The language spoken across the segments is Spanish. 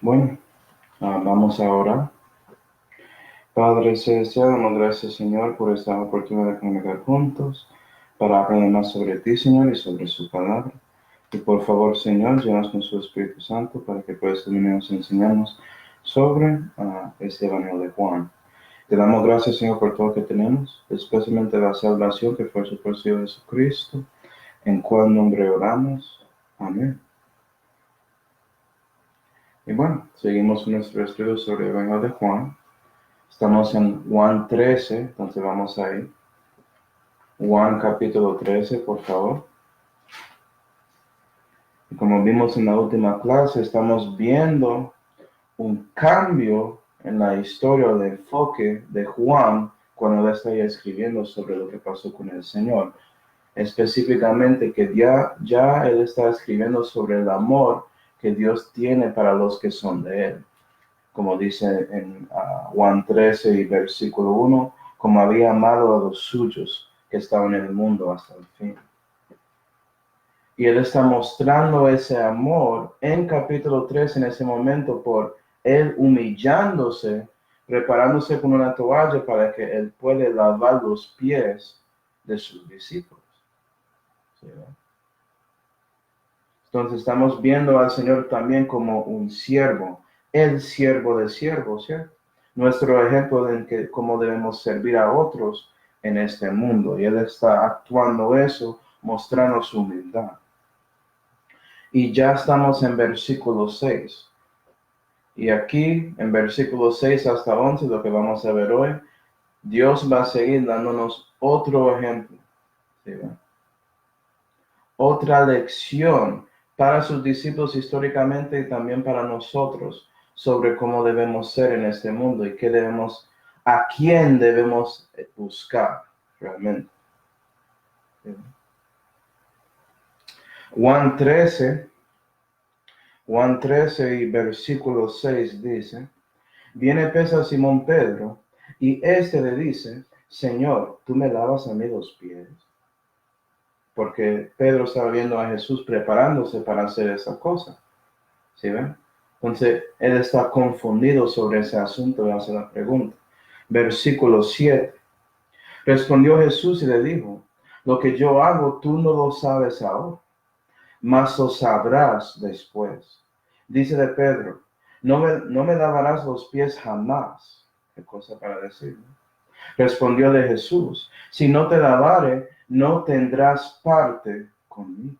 Bueno, vamos ahora. Padre Celestial, damos gracias, Señor, por esta oportunidad de comunicar juntos para aprender más sobre ti, Señor, y sobre su palabra. Y por favor, Señor, llévanos con su Espíritu Santo para que puedas iluminarnos y enseñarnos sobre este Evangelio de Juan. Te damos gracias, Señor, por todo lo que tenemos, especialmente la salvación que fue su Hijo Jesucristo, en cual nombre oramos. Amén. Y bueno, seguimos nuestro estudio sobre el Evangelio de Juan. Estamos en Juan 13, entonces vamos ahí. Juan capítulo 13, por favor. Y como vimos en la última clase, estamos viendo un cambio en la historia o de enfoque de Juan cuando él está escribiendo sobre lo que pasó con el Señor. Específicamente que ya él está escribiendo sobre el amor que Dios tiene para los que son de él. Como dice en Juan 13 y versículo 1, como había amado a los suyos que estaban en el mundo hasta el fin. Y él está mostrando ese amor en capítulo 3 en ese momento por él humillándose, preparándose con una toalla para que él pueda lavar los pies de sus discípulos. ¿Sí? Entonces estamos viendo al Señor también como un siervo, el siervo de siervos, ¿cierto? Nuestro ejemplo de cómo debemos servir a otros en este mundo. Y Él está actuando eso, mostrando su humildad. Y ya estamos en versículo 6. Y aquí, en versículo 6 hasta 11, lo que vamos a ver hoy, Dios va a seguir dándonos otro ejemplo. ¿Sí? Otra lección para sus discípulos históricamente y también para nosotros sobre cómo debemos ser en este mundo y a quién debemos buscar realmente. Juan 13 y versículo 6 dice, viene pues a Simón Pedro y éste le dice, Señor, ¿tú me lavas a mí los pies? Porque Pedro estaba viendo a Jesús preparándose para hacer esa cosa. ¿Sí ven? Entonces, él está confundido sobre ese asunto y hace la pregunta. Versículo 7. Respondió Jesús y le dijo, lo que yo hago tú no lo sabes ahora, mas lo sabrás después. Dice de Pedro, no me lavarás los pies jamás. ¿Qué cosa para decir? Respondió de Jesús, si no te lavare, no tendrás parte conmigo.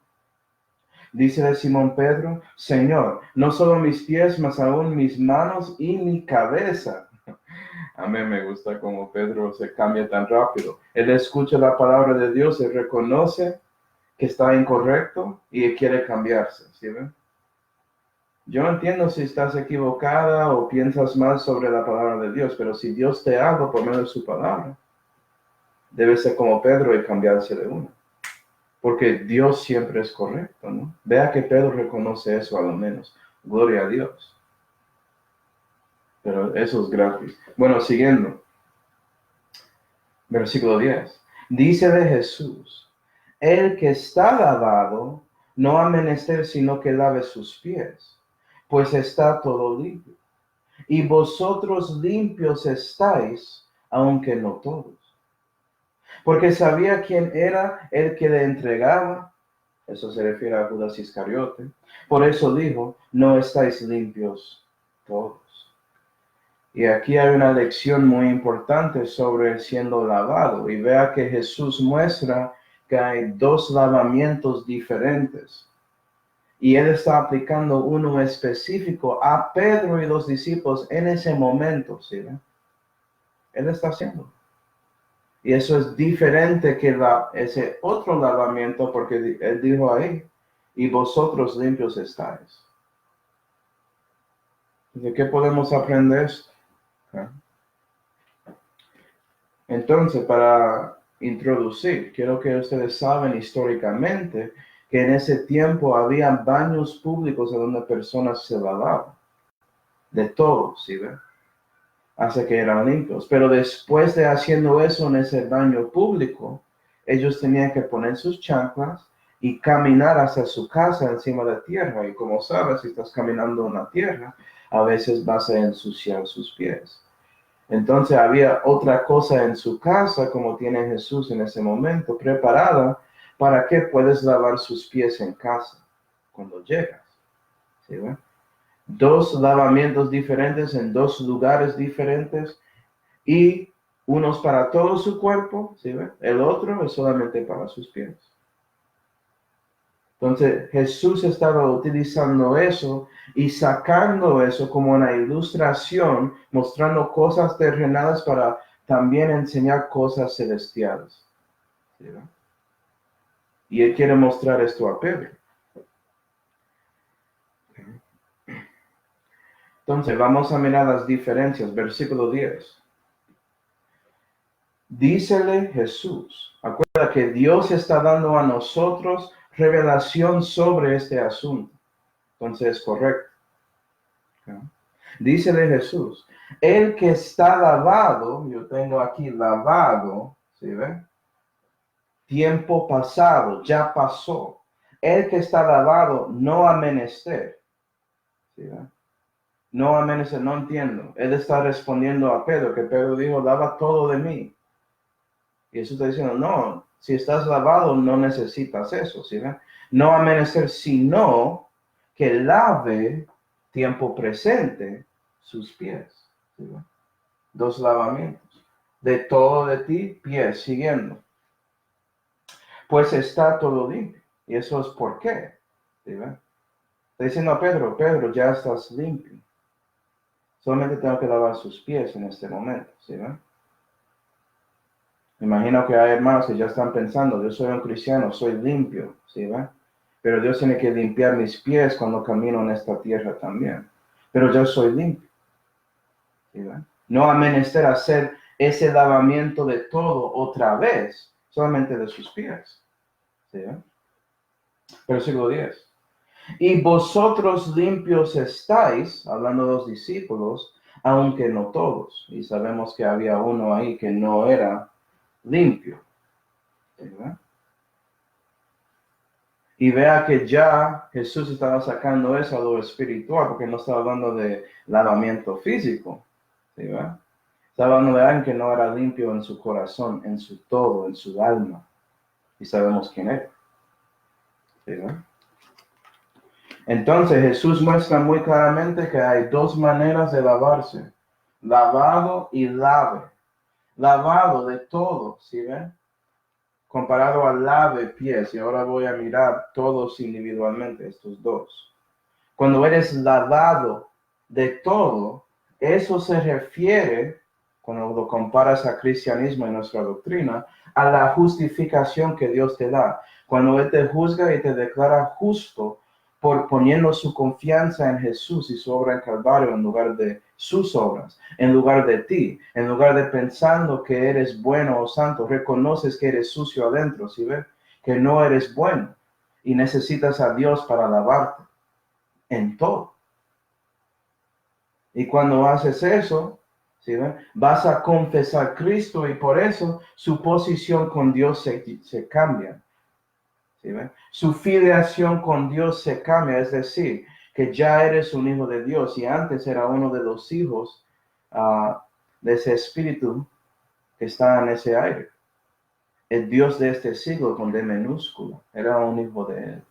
Dice de Simón Pedro, Señor, no solo mis pies, mas aún mis manos y mi cabeza. A mí me gusta cómo Pedro se cambia tan rápido. Él escucha la palabra de Dios, él reconoce que está incorrecto y él quiere cambiarse. ¿Sí ven? Yo no entiendo si estás equivocada o piensas mal sobre la palabra de Dios, pero si Dios te habla por medio de su palabra, debe ser como Pedro y cambiarse de uno. Porque Dios siempre es correcto, ¿no? Vea que Pedro reconoce eso a lo menos. Gloria a Dios. Pero eso es gratis. Bueno, siguiendo. Versículo 10. Dice de Jesús, el que está lavado no ha menester sino que lave sus pies, pues está todo limpio. Y vosotros limpios estáis, aunque no todos. Porque sabía quién era el que le entregaba. Eso se refiere a Judas Iscariote. Por eso dijo, no estáis limpios todos. Y aquí hay una lección muy importante sobre siendo lavado. Y vea que Jesús muestra que hay dos lavamientos diferentes. Y él está aplicando uno específico a Pedro y los discípulos en ese momento, ¿sí? Él está haciendo. Y eso es diferente que ese otro lavamiento, porque él dijo ahí, y vosotros limpios estáis. ¿De qué podemos aprender esto? Entonces, para introducir, quiero que ustedes saben históricamente que en ese tiempo había baños públicos donde personas se lavaban. De todo, ¿sí ven? Hasta que eran limpios. Pero después de haciendo eso en ese baño público, ellos tenían que poner sus chanclas y caminar hacia su casa encima de tierra. Y como sabes, si estás caminando en la tierra, a veces vas a ensuciar sus pies. Entonces había otra cosa en su casa, como tiene Jesús en ese momento, preparada para que puedas lavar sus pies en casa cuando llegas. ¿Sí, ve? Dos lavamientos diferentes en dos lugares diferentes y unos para todo su cuerpo, ¿sí, ve? El otro es solamente para sus pies. Entonces Jesús estaba utilizando eso y sacando eso como una ilustración, mostrando cosas terrenales para también enseñar cosas celestiales. ¿Sí, ve? Y él quiere mostrar esto a Pedro. Entonces vamos a mirar las diferencias. Versículo 10. Dícele Jesús, acuerda que Dios está dando a nosotros revelación sobre este asunto. Entonces es correcto. Dícele Jesús, el que está lavado, yo tengo aquí lavado, ¿sí ve? Tiempo pasado, ya pasó. El que está lavado no ha menester. ¿Sí ve? No ha menester, no entiendo. Él está respondiendo a Pedro, que Pedro dijo, lava todo de mí. Y eso está diciendo, no, si estás lavado no necesitas eso, ¿sí ven? No ha menester sino que lave tiempo presente sus pies. ¿Sí ven? Dos lavamientos. De todo de ti, pies, siguiendo. Pues está todo limpio. Y eso es por qué. ¿Sí ven? Está diciendo a Pedro, Pedro, ya estás limpio. Solamente tengo que lavar sus pies en este momento. ¿Sí ven? Me imagino que hay hermanos que ya están pensando, yo soy un cristiano, soy limpio, ¿sí va? Pero Dios tiene que limpiar mis pies cuando camino en esta tierra también. Pero yo soy limpio, ¿sí va? No ha menester hacer ese lavamiento de todo otra vez, solamente de sus pies, ¿sí va? Versículo 10. Y vosotros limpios estáis, hablando de los discípulos, aunque no todos. Y sabemos que había uno ahí que no era limpio. ¿Verdad? Y vea que ya Jesús estaba sacando eso a lo espiritual, porque no estaba hablando de lavamiento físico. ¿Sí, verdad? Estaba hablando de alguien que no era limpio en su corazón, en su todo, en su alma. Y sabemos quién era. ¿Sí, verdad? Entonces Jesús muestra muy claramente que hay dos maneras de lavarse. Lavado y lave. Lavado de todo, ¿sí ven? Comparado al lave pies. Y ahora voy a mirar todos individualmente, estos dos. Cuando eres lavado de todo, eso se refiere, cuando lo comparas a cristianismo y nuestra doctrina, a la justificación que Dios te da. Cuando Él te juzga y te declara justo por poniendo su confianza en Jesús y su obra en Calvario en lugar de sus obras, en lugar de ti, en lugar de pensando que eres bueno o santo, reconoces que eres sucio adentro, ¿sí ves? Que no eres bueno y necesitas a Dios para lavarte en todo. Y cuando haces eso, ¿sí ven? Vas a confesar a Cristo y por eso su posición con Dios se cambia. ¿Sí ven? Su filiación con Dios se cambia, es decir, que ya eres un hijo de Dios y antes era uno de los hijos de ese espíritu que está en ese aire. El Dios de este siglo con D minúscula era un hijo de él.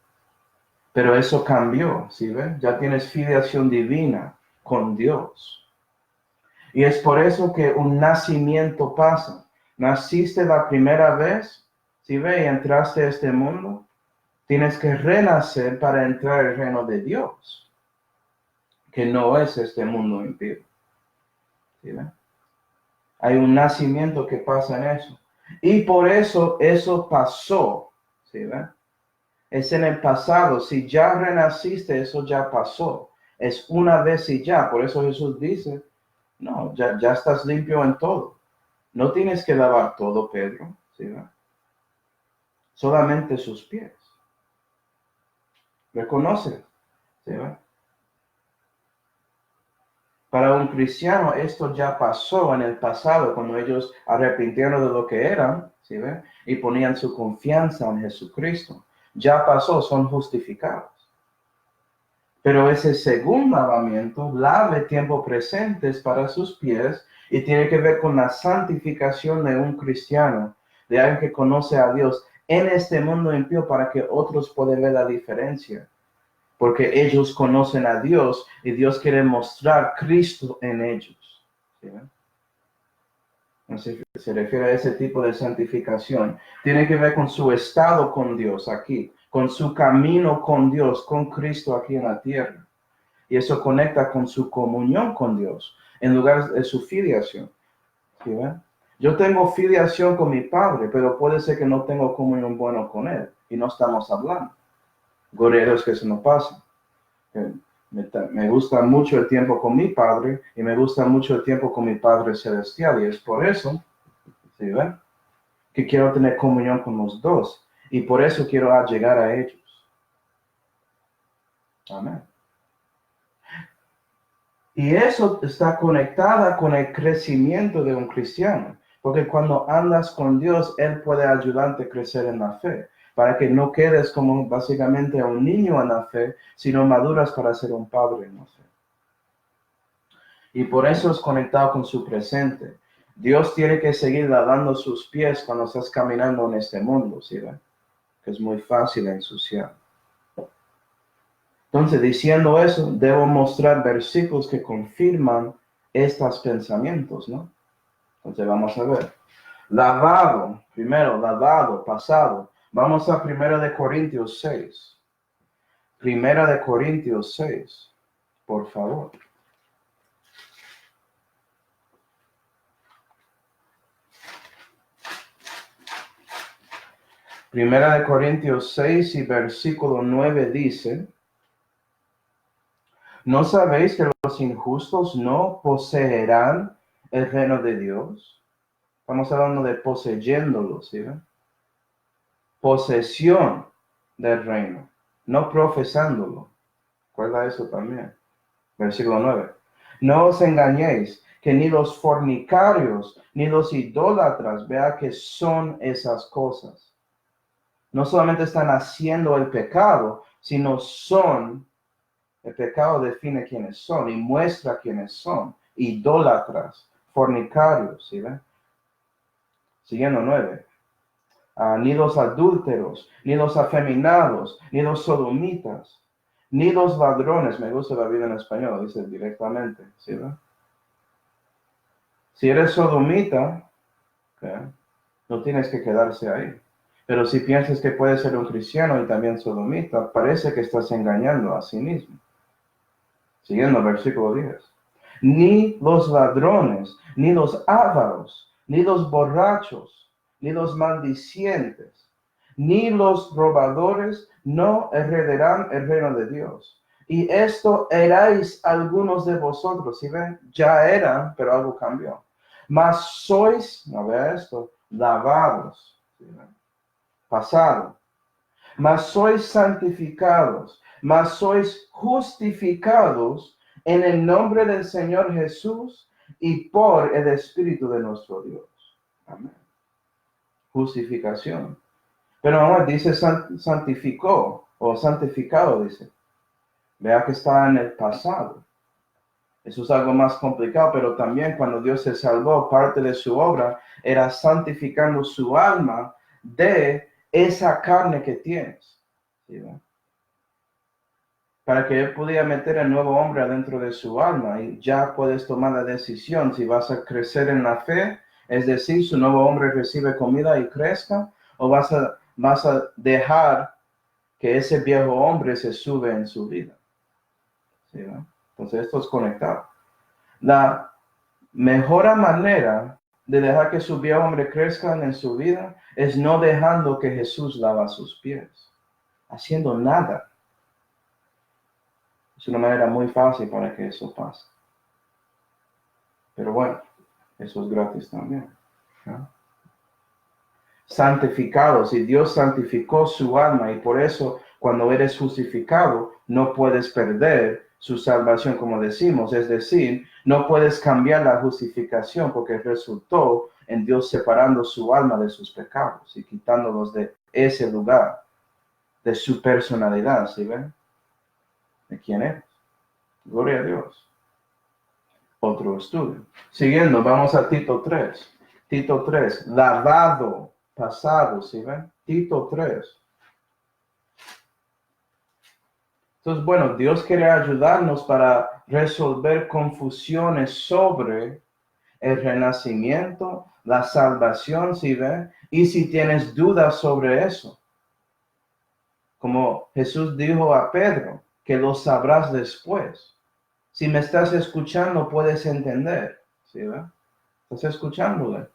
Pero eso cambió, ¿sí ven? Ya tienes filiación divina con Dios. Y es por eso que un nacimiento pasa. Naciste la primera vez, ¿sí ve? Y entraste a este mundo. Tienes que renacer para entrar al reino de Dios, que no es este mundo impío. ¿Sí ve? Hay un nacimiento que pasa en eso. Y por eso pasó, ¿sí ve? Es en el pasado. Si ya renaciste, eso ya pasó. Es una vez y ya. Por eso Jesús dice, no, ya estás limpio en todo. No tienes que lavar todo, Pedro. ¿Sí, no? Solamente sus pies. Reconoce. ¿Sí, no? Para un cristiano esto ya pasó en el pasado, cuando ellos arrepintieron de lo que eran, ¿sí, ve? Y ponían su confianza en Jesucristo. ya pasó, son justificados. Pero ese segundo lavamiento, lave tiempo presentes para sus pies, y tiene que ver con la santificación de un cristiano, de alguien que conoce a Dios en este mundo impío, para que otros puedan ver la diferencia. Porque ellos conocen a Dios y Dios quiere mostrar Cristo en ellos. ¿Sí? Se refiere a ese tipo de santificación. Tiene que ver con su estado con Dios aquí, con su camino con Dios, con Cristo aquí en la tierra. Y eso conecta con su comunión con Dios, en lugar de su filiación. ¿Sí? Yo tengo filiación con mi padre, pero puede ser que no tengo comunión buena con él, y no estamos hablando. Goreros que eso no pasa. Me gusta mucho el tiempo con mi Padre y me gusta mucho el tiempo con mi Padre Celestial. Y es por eso, ¿sí ven? Que quiero tener comunión con los dos. Y por eso quiero llegar a ellos. Amén. Y eso está conectada con el crecimiento de un cristiano. Porque cuando andas con Dios, Él puede ayudarte a crecer en la fe. Para que no quedes como básicamente un niño en la fe, sino maduras para ser un padre en la fe. Y por eso es conectado con su presente. Dios tiene que seguir lavando sus pies cuando estás caminando en este mundo, ¿sí ven? Que es muy fácil ensuciar. Entonces, diciendo eso, debo mostrar versículos que confirman estos pensamientos, ¿no? Entonces, vamos a ver. Lavado, primero, lavado, pasado. Vamos a 1 Corintios 6. 1 Corintios 6, por favor. Primera de Corintios 6 y versículo 9 dice: ¿no sabéis que los injustos no poseerán el reino de Dios? Estamos hablando de poseyéndolo, ¿sí? Posesión del reino, no profesándolo. Recuerda eso también. Versículo 9. No os engañéis, que ni los fornicarios, ni los idólatras, vea que son esas cosas. No solamente están haciendo el pecado, sino son. El pecado define quiénes son y muestra quiénes son. Idólatras, fornicarios, ¿sí ven? Siguiendo 9. Ni los adúlteros, ni los afeminados, ni los sodomitas, ni los ladrones. Me gusta la Biblia en español, dice directamente, ¿sí ven? Si eres sodomita, ¿okay?, no tienes que quedarse ahí. Pero si piensas que puedes ser un cristiano y también sodomita, parece que estás engañando a sí mismo. Siguiendo el versículo 10. Ni los ladrones, ni los ávaros, ni los borrachos, ni los maldicientes, ni los robadores no heredarán el reino de Dios. Y esto erais algunos de vosotros. ¿Sí ven? Ya eran, pero algo cambió. Mas sois, no vea esto, lavados. ¿Sí ven? Pasado. Mas sois santificados, mas sois justificados en el nombre del Señor Jesús y por el Espíritu de nuestro Dios. Amén. Justificación. Pero ahora dice santificó o santificado, dice. Vea que está en el pasado. Eso es algo más complicado, pero también cuando Dios se salvó, parte de su obra era santificando su alma de esa carne que tienes. ¿Sí, no? Para que Él pudiera meter el nuevo hombre adentro de su alma, y ya puedes tomar la decisión si vas a crecer en la fe, es decir, su nuevo hombre recibe comida y crezca, o vas a dejar que ese viejo hombre se sube en su vida. ¿Sí, no? Entonces esto es conectado. La mejor manera de dejar que su viejo hombre crezca en su vida es no dejando que Jesús lava sus pies, haciendo nada. Es una manera muy fácil para que eso pase. Pero bueno, eso es gratis también, ¿no? Santificados, y Dios santificó su alma, y por eso cuando eres justificado no puedes perder su salvación, como decimos. Es decir, no puedes cambiar la justificación, porque resultó en Dios separando su alma de sus pecados y quitándolos de ese lugar. de su personalidad, ¿sí ven? ¿De quién eres? Gloria a Dios. Otro estudio. Siguiendo, vamos a Tito 3. Tito 3, lavado, pasado, ¿sí ven? Tito 3. Entonces, bueno, Dios quiere ayudarnos para resolver confusiones sobre el renacimiento, la salvación, ¿sí ven? Y si tienes dudas sobre eso, como Jesús dijo a Pedro, que lo sabrás después. Si me estás escuchando, puedes entender, ¿sí ven? ¿Estás escuchándole?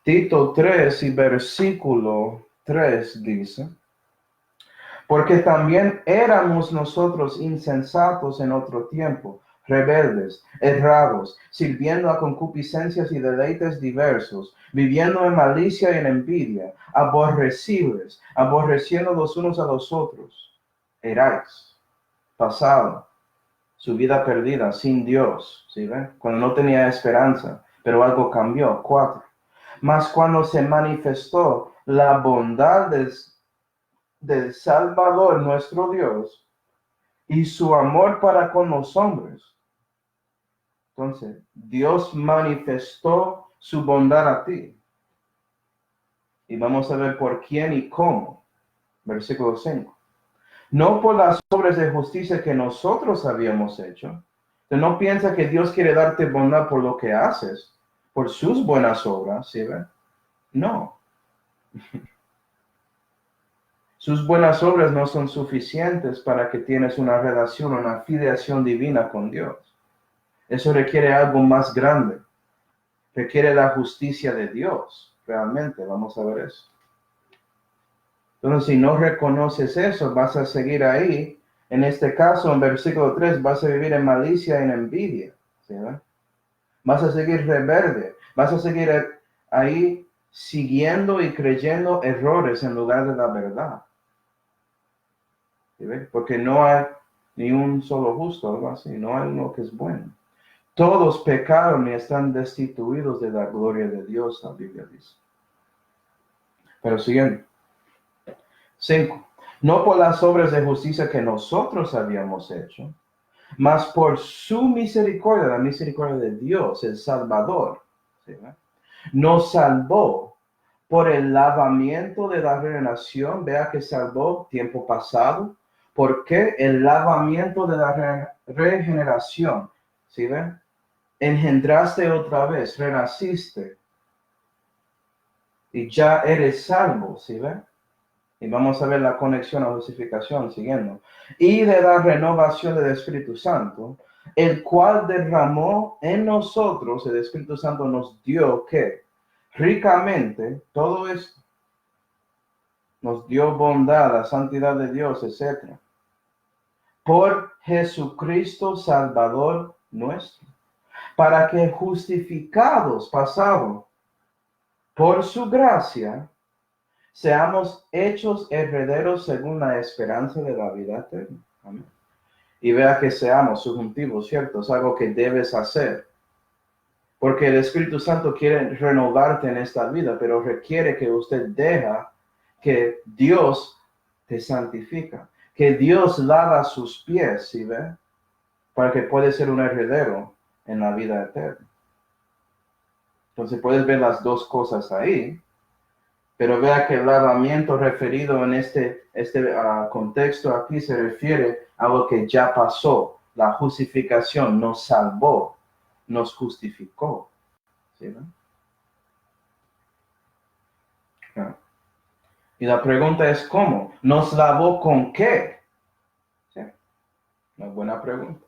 Tito 3 y versículo 3 dice, porque también éramos nosotros insensatos en otro tiempo, rebeldes, errados, sirviendo a concupiscencias y deleites diversos, viviendo en malicia y en envidia, aborrecibles, aborreciendo los unos a los otros. Erais, pasado, su vida perdida, sin Dios, ¿sí ven? Cuando no tenía esperanza, pero algo cambió. 4. Mas cuando se manifestó la bondad del Salvador nuestro Dios y su amor para con los hombres. Entonces, Dios manifestó su bondad a ti. Y vamos a ver por quién y cómo. Versículo 5. No por las obras de justicia que nosotros habíamos hecho. No piensa que Dios quiere darte bondad por lo que haces, por sus buenas obras, ¿sí ven? No. Sus buenas obras no son suficientes para que tienes una relación, una filiación divina con Dios. Eso requiere algo más grande. Requiere la justicia de Dios. Realmente, vamos a ver eso. Entonces, si no reconoces eso, vas a seguir ahí. En este caso, en versículo 3, vas a vivir en malicia y en envidia. ¿Sí, vas a seguir rebelde. Vas a seguir ahí siguiendo y creyendo errores en lugar de la verdad. ¿Sí, porque no hay ni un solo justo, algo así. No hay uno que es bueno. Todos pecaron y están destituidos de la gloria de Dios, la Biblia dice. Pero siguiendo. 5. No por las obras de justicia que nosotros habíamos hecho, mas por su misericordia, la misericordia de Dios, el Salvador, ¿sí? Nos salvó por el lavamiento de la regeneración. Vea que salvó tiempo pasado. ¿Por qué? El lavamiento de la regeneración. ¿Sí ven? Engendraste otra vez, renaciste y ya eres salvo, ¿sí ven? Y vamos a ver la conexión a justificación siguiendo. Y de la renovación del Espíritu Santo, el cual derramó en nosotros, el Espíritu Santo nos dio que ricamente todo esto, nos dio bondad, la santidad de Dios, etc. Por Jesucristo Salvador nuestro, para que justificados, pasado, por su gracia, seamos hechos herederos según la esperanza de la vida eterna. Amén. Y vea que seamos subjuntivos, ¿cierto? Es algo que debes hacer. Porque el Espíritu Santo quiere renovarte en esta vida, pero requiere que usted deja que Dios te santifica, que Dios lava sus pies, ¿sí ve? Para que pueda ser un heredero en la vida eterna. Entonces puedes ver las dos cosas ahí. Pero vea que el lavamiento referido en este contexto aquí se refiere a lo que ya pasó. La justificación nos salvó, nos justificó. ¿Sí, no? Ah. Y la pregunta es ¿cómo? ¿Nos lavó con qué? ¿Sí? Una buena pregunta.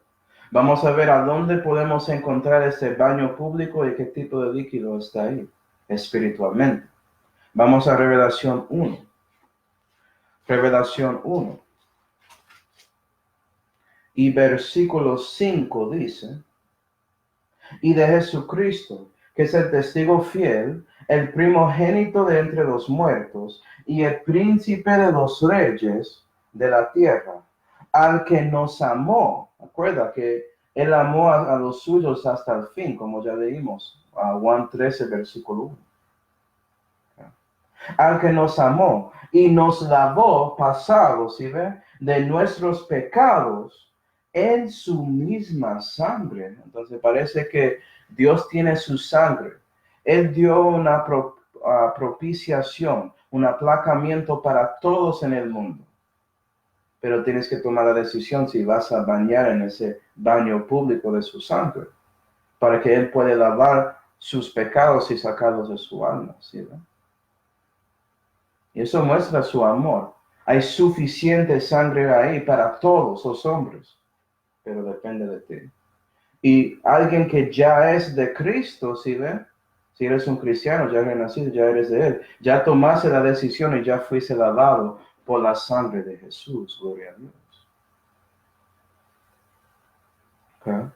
Vamos a ver a dónde podemos encontrar este baño público y qué tipo de líquido está ahí espiritualmente. Vamos a Revelación 1. Revelación 1. Y versículo 5 dice, y de Jesucristo, que es el testigo fiel, el primogénito de entre los muertos, y el príncipe de los reyes de la tierra, al que nos amó. Acuerda que él amó a los suyos hasta el fin, como ya leímos, a Juan 13, versículo 1. al que nos amó y nos lavó, pasado, ¿sí ve? De nuestros pecados en su misma sangre. Entonces parece que Dios tiene su sangre. Él dio una propiciación, un aplacamiento para todos en el mundo. Pero tienes que tomar la decisión si vas a bañar en ese baño público de su sangre, para que Él pueda lavar sus pecados y sacarlos de su alma, ¿sí ve? Y eso muestra su amor. Hay suficiente sangre ahí para todos los hombres, pero depende de ti. Y alguien que ya es de Cristo, ¿sí ve? Si eres un cristiano, ya eres nacido, ya eres de Él. Ya tomaste la decisión y ya fuiste lavado por la sangre de Jesús. Gloria a Dios. Okay.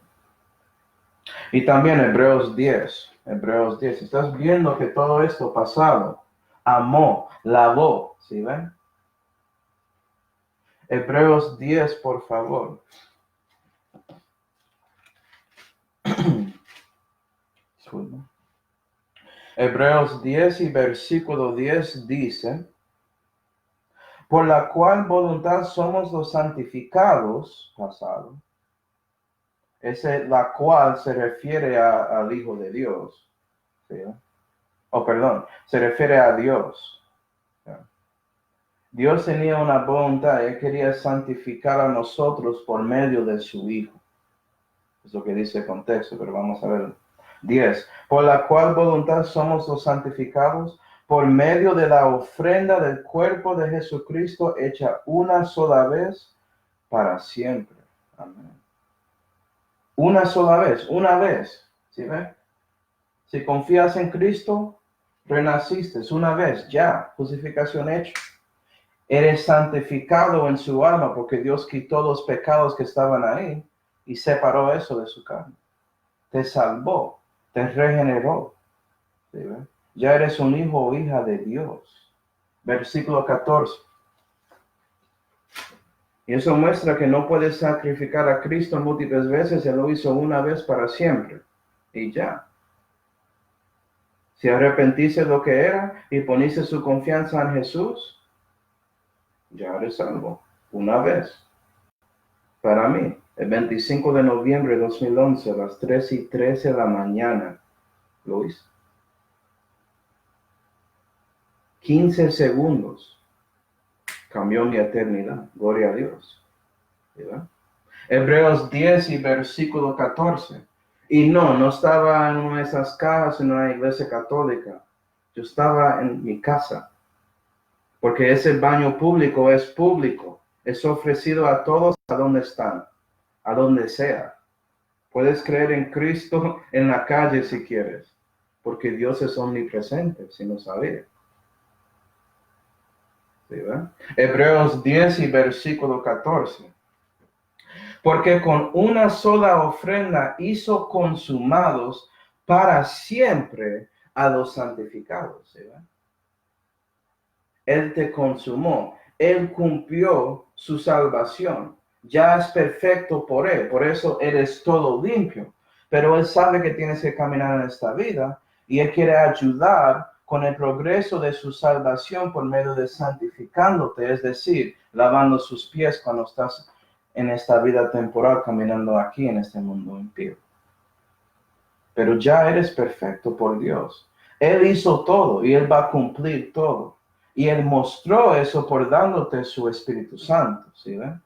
Y también Hebreos 10. Hebreos 10. Estás viendo que todo esto pasado, amó, lavó, ¿sí ven? Hebreos 10, por favor. Hebreos 10 y versículo 10 dice, por la cual voluntad somos los santificados, pasado. La cual se refiere al Hijo de Dios. ¿Sí? Perdón, se refiere a Dios. ¿Sí? Dios tenía una voluntad, Él quería santificar a nosotros por medio de su Hijo. Es lo que dice el contexto, pero vamos a ver. 10. Por la cual voluntad somos los santificados por medio de la ofrenda del cuerpo de Jesucristo hecha una sola vez para siempre. Amén. Una sola vez, una vez. ¿Sí ven? Si confías en Cristo, renaciste una vez, ya, justificación hecha. Eres santificado en su alma porque Dios quitó los pecados que estaban ahí y separó eso de su carne. Te salvó, te regeneró. ¿Sí? Ya eres un hijo o hija de Dios. Versículo 14. Y eso muestra que no puedes sacrificar a Cristo múltiples veces. Él lo hizo una vez para siempre. Y ya. Si arrepentiste lo que era y poniste su confianza en Jesús, ya eres salvo. Una vez. Para mí, el 25 de noviembre de 2011, a las 3:13 de la mañana, lo hice. 15 segundos. Cambió mi eternidad. Gloria a Dios. ¿Verdad? Hebreos 10 y versículo 14. Y no estaba en una de esas casas en una iglesia católica. Yo estaba en mi casa. Porque ese baño público es público. Es ofrecido a todos a donde están. A donde sea. Puedes creer en Cristo en la calle si quieres. Porque Dios es omnipresente, si no sabía. ¿Sí, verdad? Hebreos 10 y versículo 14. Porque con una sola ofrenda hizo consumados para siempre a los santificados. ¿Sí? Él te consumó, Él cumplió su salvación. Ya es perfecto por Él, por eso eres todo limpio. Pero Él sabe que tienes que caminar en esta vida y Él quiere ayudar con el progreso de su salvación por medio de santificándote, es decir, lavando sus pies cuando estás en esta vida temporal caminando aquí en este mundo impío. Pero ya eres perfecto por Dios. Él hizo todo y Él va a cumplir todo. Y Él mostró eso por dándote su Espíritu Santo, ¿sí ven?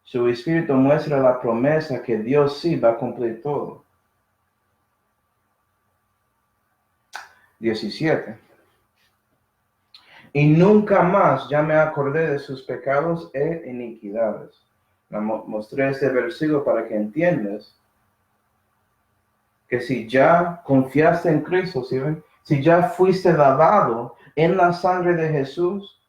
Su Espíritu muestra la promesa que Dios sí va a cumplir todo. 17. Y nunca más ya me acordé de sus pecados e iniquidades. Mostré este versículo para que entiendas que si ya confiaste en Cristo, ¿sí ven? Si ya fuiste lavado en la sangre de Jesús,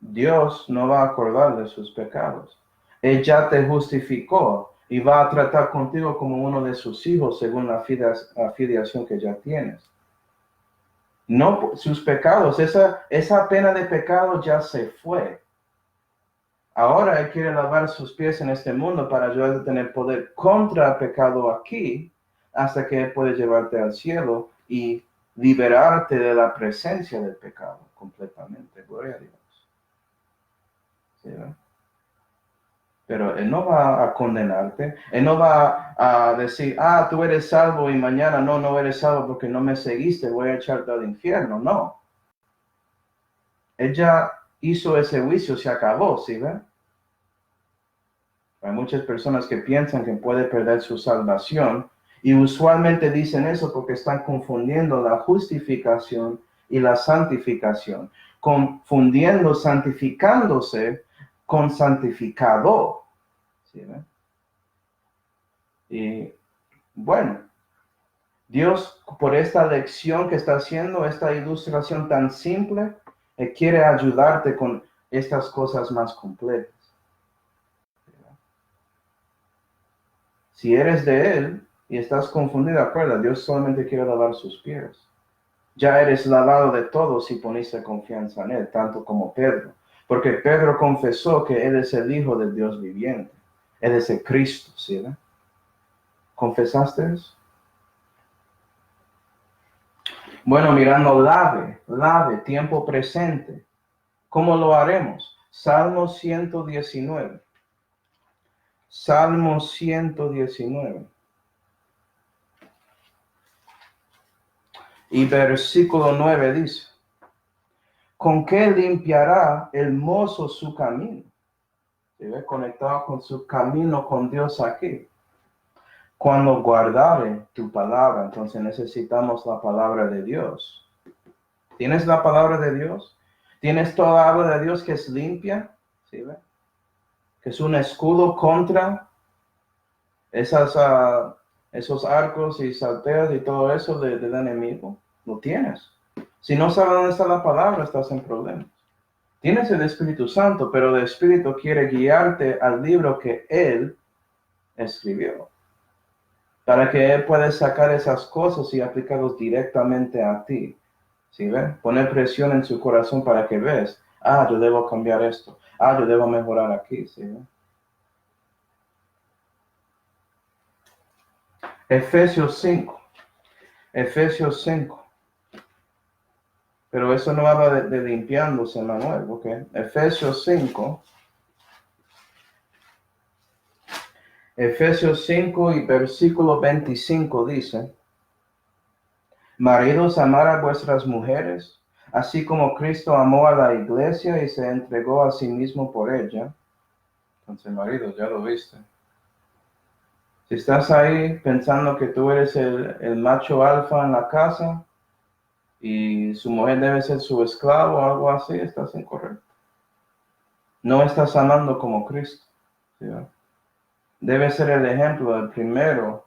Dios no va a acordar de sus pecados. Él ya te justificó y va a tratar contigo como uno de sus hijos según la filiación que ya tienes. No, sus pecados, esa pena de pecado ya se fue. Ahora Él quiere lavar sus pies en este mundo para ayudar a tener poder contra el pecado aquí, hasta que Él puede llevarte al cielo y liberarte de la presencia del pecado completamente. Gloria a Dios. ¿Sí, no? Pero Él no va a condenarte. Él no va a decir, tú eres salvo y mañana no eres salvo porque no me seguiste, voy a echarte al infierno. No. Él ya hizo ese juicio, se acabó, ¿sí ven? Hay muchas personas que piensan que puede perder su salvación y usualmente dicen eso porque están confundiendo la justificación y la santificación, confundiendo santificándose con santificado. ¿Sí, ven? Y bueno, Dios, por esta lección que está haciendo, esta ilustración tan simple, quiere ayudarte con estas cosas más complejas. Si eres de Él y estás confundido, acuerda, Dios solamente quiere lavar sus pies. Ya eres lavado de todo si poniste confianza en Él, tanto como Pedro. Porque Pedro confesó que Él es el Hijo del Dios viviente. Él es el Cristo, ¿sí? ¿Confesaste eso? Bueno, mirando lave, tiempo presente. ¿Cómo lo haremos? Salmo 119. Salmo 119. Y versículo 9 dice, ¿con qué limpiará el mozo su camino? ¿Se ve? Conectado con su camino con Dios aquí. Cuando guardare tu palabra, entonces necesitamos la palabra de Dios. ¿Tienes la palabra de Dios? ¿Tienes toda la palabra de Dios que es limpia? ¿Sí ve? Que es un escudo contra esos arcos y salteos y todo eso del enemigo. Lo tienes. Si no sabes dónde está la palabra, estás en problemas. Tienes el Espíritu Santo, pero el Espíritu quiere guiarte al libro que Él escribió, para que Él pueda sacar esas cosas y aplicarlos directamente a ti. ¿Sí ven? Poner presión en su corazón para que veas, yo debo cambiar esto. Yo debo mejorar aquí. ¿Sí ven? Efesios 5. Efesios 5. Pero eso no habla de limpiándose, Manuel, ¿ok? Efesios 5. Efesios 5 y versículo 25 dice, maridos, amad a vuestras mujeres, así como Cristo amó a la iglesia y se entregó a sí mismo por ella. Entonces, marido, ya lo viste. Si estás ahí pensando que tú eres el macho alfa en la casa y su mujer debe ser su esclavo o algo así, estás incorrecto. No estás amando como Cristo. ¿Sí? Debe ser el ejemplo, el primero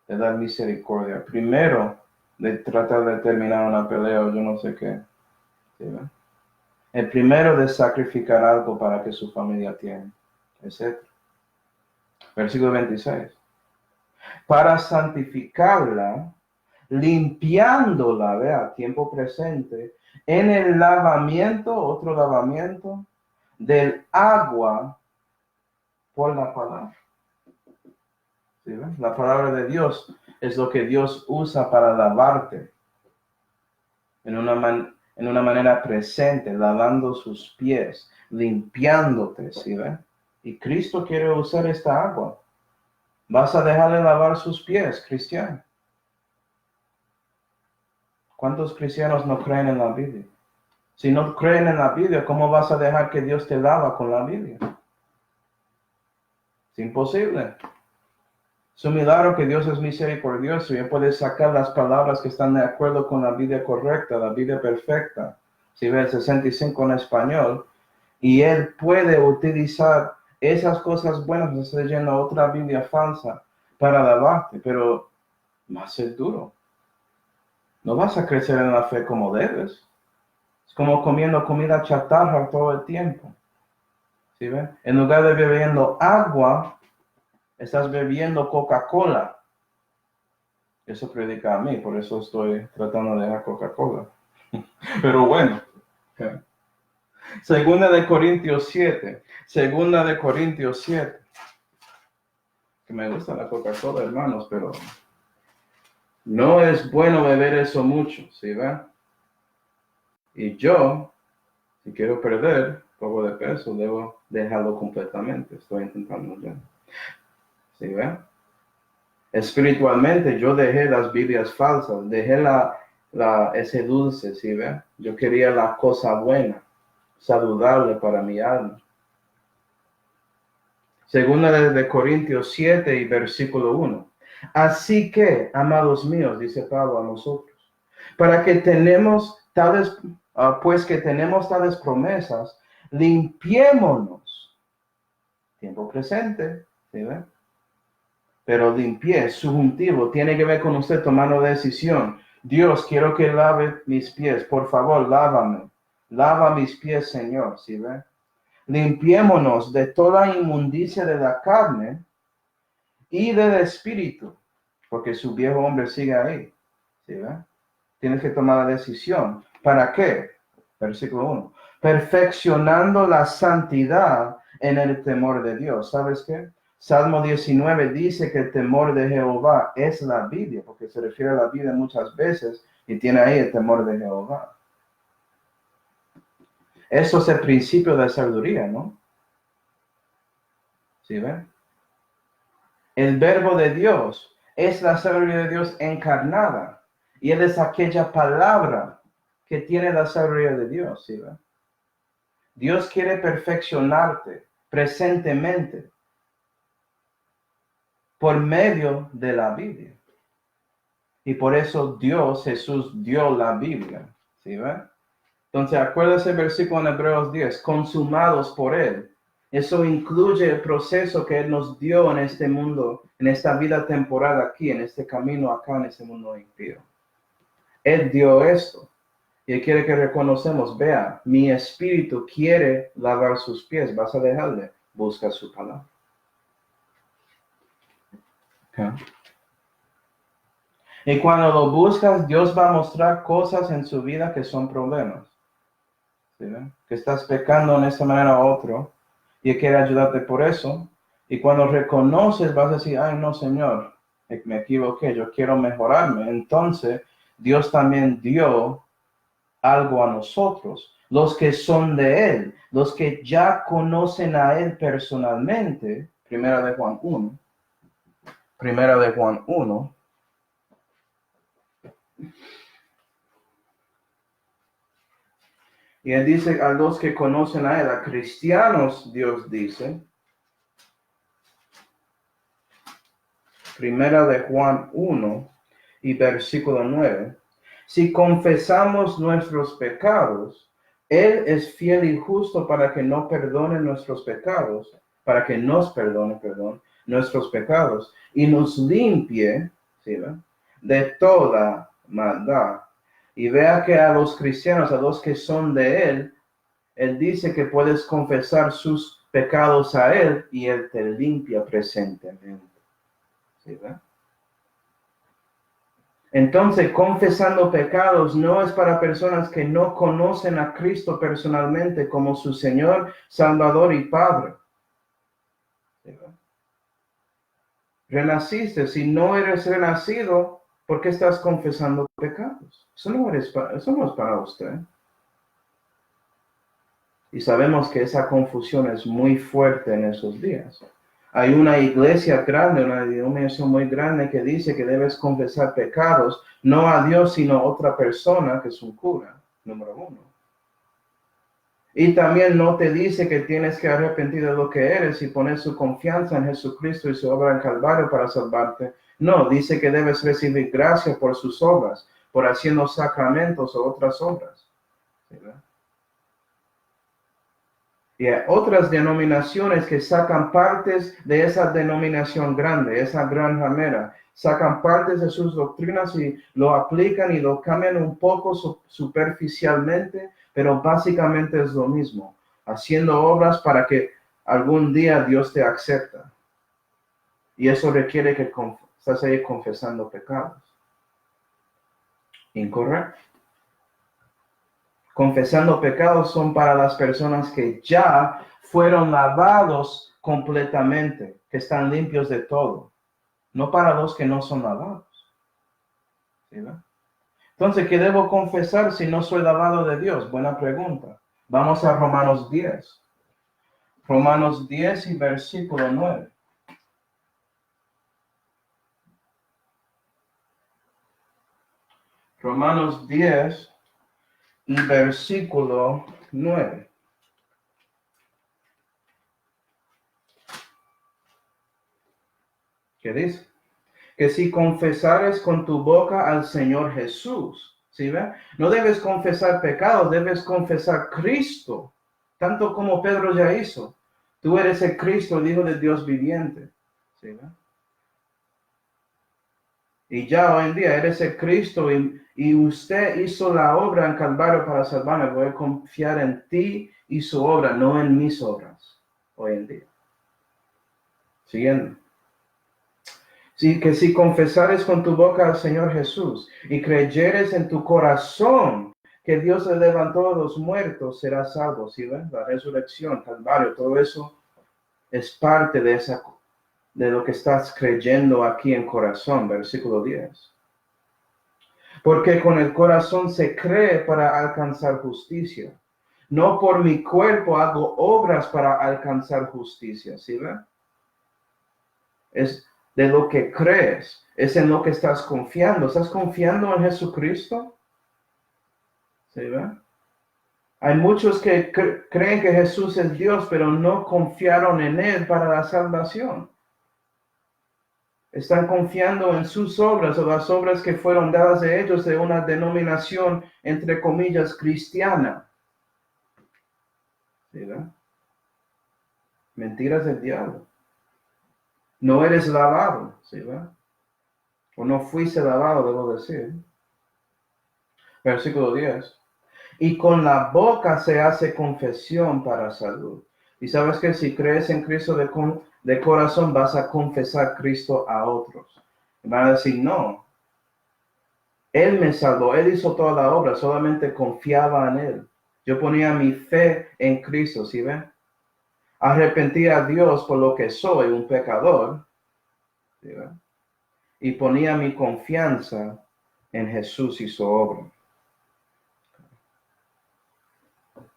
de dar misericordia, el primero de tratar de terminar una pelea o yo no sé qué. ¿Sí? El primero de sacrificar algo para que su familia tiene, etc. Versículo 26. Para santificarla, limpiándola, vea, tiempo presente, en el lavamiento, otro lavamiento, del agua por la palabra. ¿Sí, ven? La palabra de Dios es lo que Dios usa para lavarte en una manera presente, lavando sus pies, limpiándote, ¿sí ven? Y Cristo quiere usar esta agua. ¿Vas a dejarle lavar sus pies, cristiano? ¿Cuántos cristianos no creen en la Biblia? Si no creen en la Biblia, ¿cómo vas a dejar que Dios te lava con la Biblia? Es imposible. Es un milagro que Dios es misericordioso y Él puede sacar las palabras que están de acuerdo con la Biblia correcta, la Biblia perfecta. Si ve el 65 en español, y Él puede utilizar esas cosas buenas, no está leyendo otra Biblia falsa para lavarte, pero va a ser duro. No vas a crecer en la fe como debes. Es como comiendo comida chatarra todo el tiempo. ¿Sí ven? En lugar de bebiendo agua, estás bebiendo Coca-Cola. Eso predica a mí, por eso estoy tratando de dejar Coca-Cola. Pero bueno. Segunda de Corintios 7. Segunda de Corintios 7. Que me gusta la Coca-Cola, hermanos, pero No es bueno beber eso mucho, ¿sí ve? Y yo, si quiero perder un poco de peso, debo dejarlo completamente. Estoy intentando ya. ¿Sí ve? Espiritualmente yo dejé las Biblias falsas, dejé ese dulce, ¿sí ve? Yo quería la cosa buena, saludable para mi alma. Segunda de Corintios 7 y versículo 1. Así que, amados míos, dice Pablo a nosotros, para que tenemos tales, pues que tenemos tales promesas, limpiémonos, tiempo presente, ¿sí ve? Pero limpié, subjuntivo, tiene que ver con usted tomando decisión. Dios, quiero que lave mis pies, por favor, lávame. Lava mis pies, Señor, ¿sí ve? Limpiémonos de toda inmundicia de la carne y del espíritu, porque su viejo hombre sigue ahí, ¿sí ve? Tienes que tomar la decisión. ¿Para qué? Versículo 1. Perfeccionando la santidad en el temor de Dios. ¿Sabes qué? Salmo 19 dice que el temor de Jehová es la Biblia, porque se refiere a la Biblia muchas veces y tiene ahí el temor de Jehová. Eso es el principio de sabiduría, ¿no? ¿Sí ven? El verbo de Dios es la sabiduría de Dios encarnada y Él es aquella palabra que tiene la sabiduría de Dios, ¿sí ven? Dios quiere perfeccionarte presentemente por medio de la Biblia. Y por eso Jesús dio la Biblia. ¿Sí ven? Entonces, acuérdese el versículo en Hebreos 10, consumados por Él. Eso incluye el proceso que Él nos dio en este mundo, en esta vida temporal aquí, en este camino acá, en este mundo impío. Él dio esto. Y Él quiere que reconocemos, vea, mi espíritu quiere lavar sus pies. ¿Vas a dejarle? Busca su palabra. Okay. Y cuando lo buscas, Dios va a mostrar cosas en su vida que son problemas. ¿Sí? Que estás pecando en esta manera a otro y Él quiere ayudarte por eso. Y cuando reconoces, vas a decir, ay, no, Señor, me equivoqué, yo quiero mejorarme. Entonces, Dios también dio algo a nosotros, los que son de Él, los que ya conocen a Él personalmente. Primera de Juan 1. Primera de Juan 1. Y Él dice a los que conocen a Él, a cristianos, Dios dice, Primera de Juan 1 y versículo 9, si confesamos nuestros pecados, Él es fiel y justo para que no perdone nuestros pecados, para que nos perdone, nuestros pecados y nos limpie, ¿sí, de toda maldad. Y vea que a los cristianos, a los que son de Él, Él dice que puedes confesar sus pecados a Él y Él te limpia presentemente. ¿Sí, Entonces, confesando pecados no es para personas que no conocen a Cristo personalmente como su Señor, Salvador y Padre. ¿Sí, renaciste, si no eres renacido, ¿por qué estás confesando pecados? Eso no es para usted. Y sabemos que esa confusión es muy fuerte en esos días. Hay una iglesia grande, una denominación muy grande que dice que debes confesar pecados, no a Dios, sino a otra persona, que es un cura, número 1. Y también no te dice que tienes que arrepentir de lo que eres y poner su confianza en Jesucristo y su obra en Calvario para salvarte. No, dice que debes recibir gracia por sus obras, por haciendo sacramentos o otras obras. ¿Verdad? Y hay otras denominaciones que sacan partes de esa denominación grande, esa gran ramera, sacan partes de sus doctrinas y lo aplican y lo cambian un poco superficialmente, pero básicamente es lo mismo, haciendo obras para que algún día Dios te acepta. Y eso requiere que estás ahí confesando pecados. Incorrecto. Confesando pecados son para las personas que ya fueron lavados completamente, que están limpios de todo, no para los que no son lavados. ¿Sí, ve? Entonces, ¿qué debo confesar si no soy lavado de Dios? Buena pregunta. Vamos a Romanos 10. Romanos 10 y versículo 9. Romanos 10 y versículo 9. ¿Qué dice? Que si confesares con tu boca al Señor Jesús, ¿sí ve? No debes confesar pecados, debes confesar Cristo, tanto como Pedro ya hizo. Tú eres el Cristo, el Hijo de Dios viviente, ¿sí ve? Y ya hoy en día eres el Cristo y usted hizo la obra en Calvario para salvarme. Voy a confiar en ti y su obra, no en mis obras, hoy en día. Siguiendo. Sí, que si confesares con tu boca al Señor Jesús y creyeres en tu corazón que Dios le levantó a los muertos, serás salvo. ¿Sí ven? La resurrección, Calvario, todo eso es parte de lo que estás creyendo aquí en corazón, versículo 10. Porque con el corazón se cree para alcanzar justicia. No por mi cuerpo hago obras para alcanzar justicia. ¿Sí ven? Es de lo que crees, es en lo que estás confiando. ¿Estás confiando en Jesucristo? ¿Sí, ve? Hay muchos que creen que Jesús es Dios, pero no confiaron en Él para la salvación. Están confiando en sus obras o las obras que fueron dadas de ellos de una denominación, entre comillas, cristiana. ¿Sí, ve? Mentiras del diablo. No eres lavado, ¿sí, ve? O no fuiste lavado, debo decir. Versículo 10. Y con la boca se hace confesión para salud. Y sabes que si crees en Cristo de corazón, vas a confesar Cristo a otros. Y van a decir, no, Él me salvó, Él hizo toda la obra, solamente confiaba en Él. Yo ponía mi fe en Cristo, ¿sí ven? Arrepentí a Dios por lo que soy, un pecador, ¿sí ven? Y ponía mi confianza en Jesús y su obra.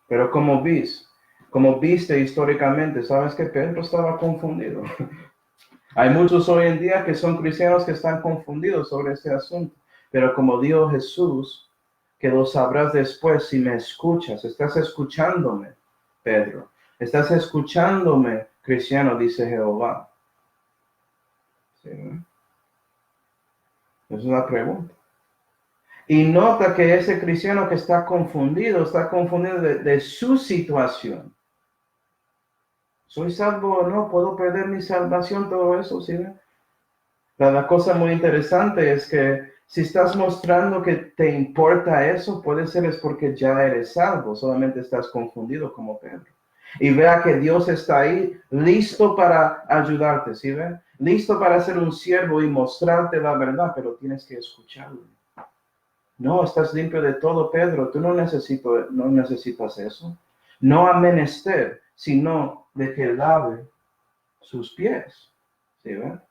Pero como viste históricamente, sabes que Pedro estaba confundido. Hay muchos hoy en día que son cristianos que están confundidos sobre este asunto. Pero como dijo Jesús, que lo sabrás después si me escuchas. Estás escuchándome, Pedro. Estás escuchándome, cristiano, dice Jehová. ¿Sí? Esa es la pregunta. Y nota que ese cristiano que está confundido de su situación. ¿Soy salvo o no? ¿Puedo perder mi salvación? Todo eso, ¿sí? La cosa muy interesante es que si estás mostrando que te importa eso, puede ser es porque ya eres salvo, solamente estás confundido como Pedro. Y vea que Dios está ahí listo para ayudarte, ¿sí ve? Listo para ser un siervo y mostrarte la verdad, pero tienes que escucharlo. No, estás limpio de todo, Pedro. Tú no necesitas eso. No a menester, sino de que lave sus pies. ¿Sí ven?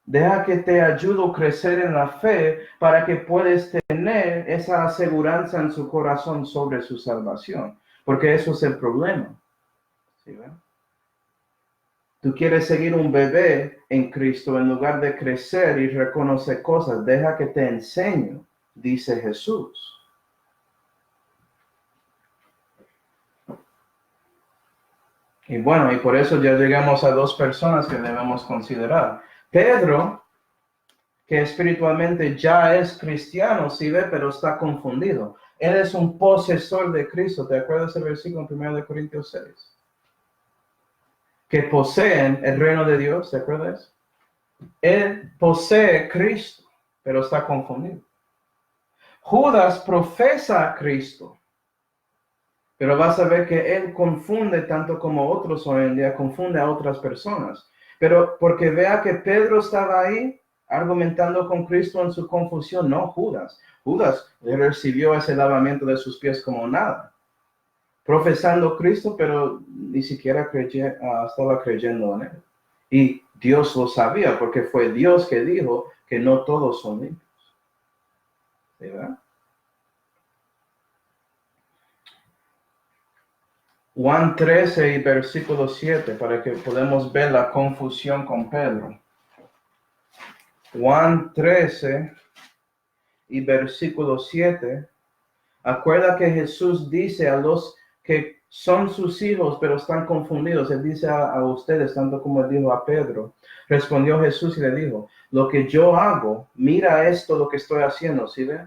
Deja que te ayude a crecer en la fe para que puedas tener esa aseguranza en su corazón sobre su salvación. Porque eso es el problema. ¿Sí ven? Tú quieres seguir un bebé en Cristo en lugar de crecer y reconocer cosas. Deja que te enseñe, dice Jesús. Y bueno, y por eso ya llegamos a dos personas que debemos considerar. Pedro, que espiritualmente ya es cristiano, sí ve, pero está confundido. Él es un posesor de Cristo. ¿Te acuerdas del versículo en 1 Corintios 6? Que poseen el reino de Dios, ¿te acuerdas? Él posee Cristo, pero está confundido. Judas profesa a Cristo, pero vas a ver que él confunde tanto como otros hoy en día, confunde a otras personas. Pero porque vea que Pedro estaba ahí argumentando con Cristo en su confusión, no Judas. Judas recibió ese lavamiento de sus pies como nada, profesando Cristo, pero ni siquiera estaba creyendo en él. Y Dios lo sabía, porque fue Dios que dijo que no todos son limpios. ¿verdad? Juan 13 y versículo 7, para que podamos ver la confusión con Pedro. Juan 13 y versículo 7. Acuerda que Jesús dice a los que son sus hijos, pero están confundidos. Él dice a ustedes, tanto como él dijo a Pedro. Respondió Jesús y le dijo, lo que yo hago, mira esto lo que estoy haciendo, ¿sí ve?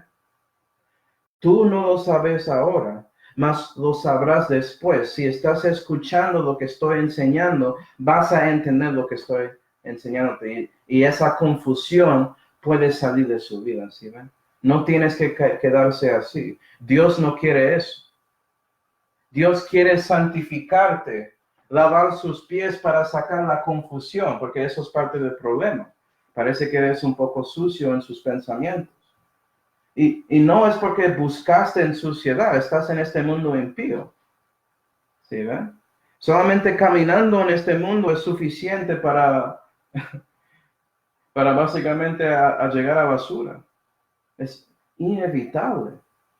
Tú no lo sabes ahora, mas lo sabrás después. Si estás escuchando lo que estoy enseñando, vas a entender lo que estoy enseñándote. Y esa confusión puede salir de su vida, ¿sí ven? No tienes que quedarse así. Dios no quiere eso. Dios quiere santificarte, lavar sus pies para sacar la confusión, porque eso es parte del problema. Parece que eres un poco sucio en sus pensamientos. Y no es porque buscaste en suciedad, estás en este mundo impío. ¿Sí ven? Solamente caminando en este mundo es suficiente para básicamente a llegar a basura. Es inevitable.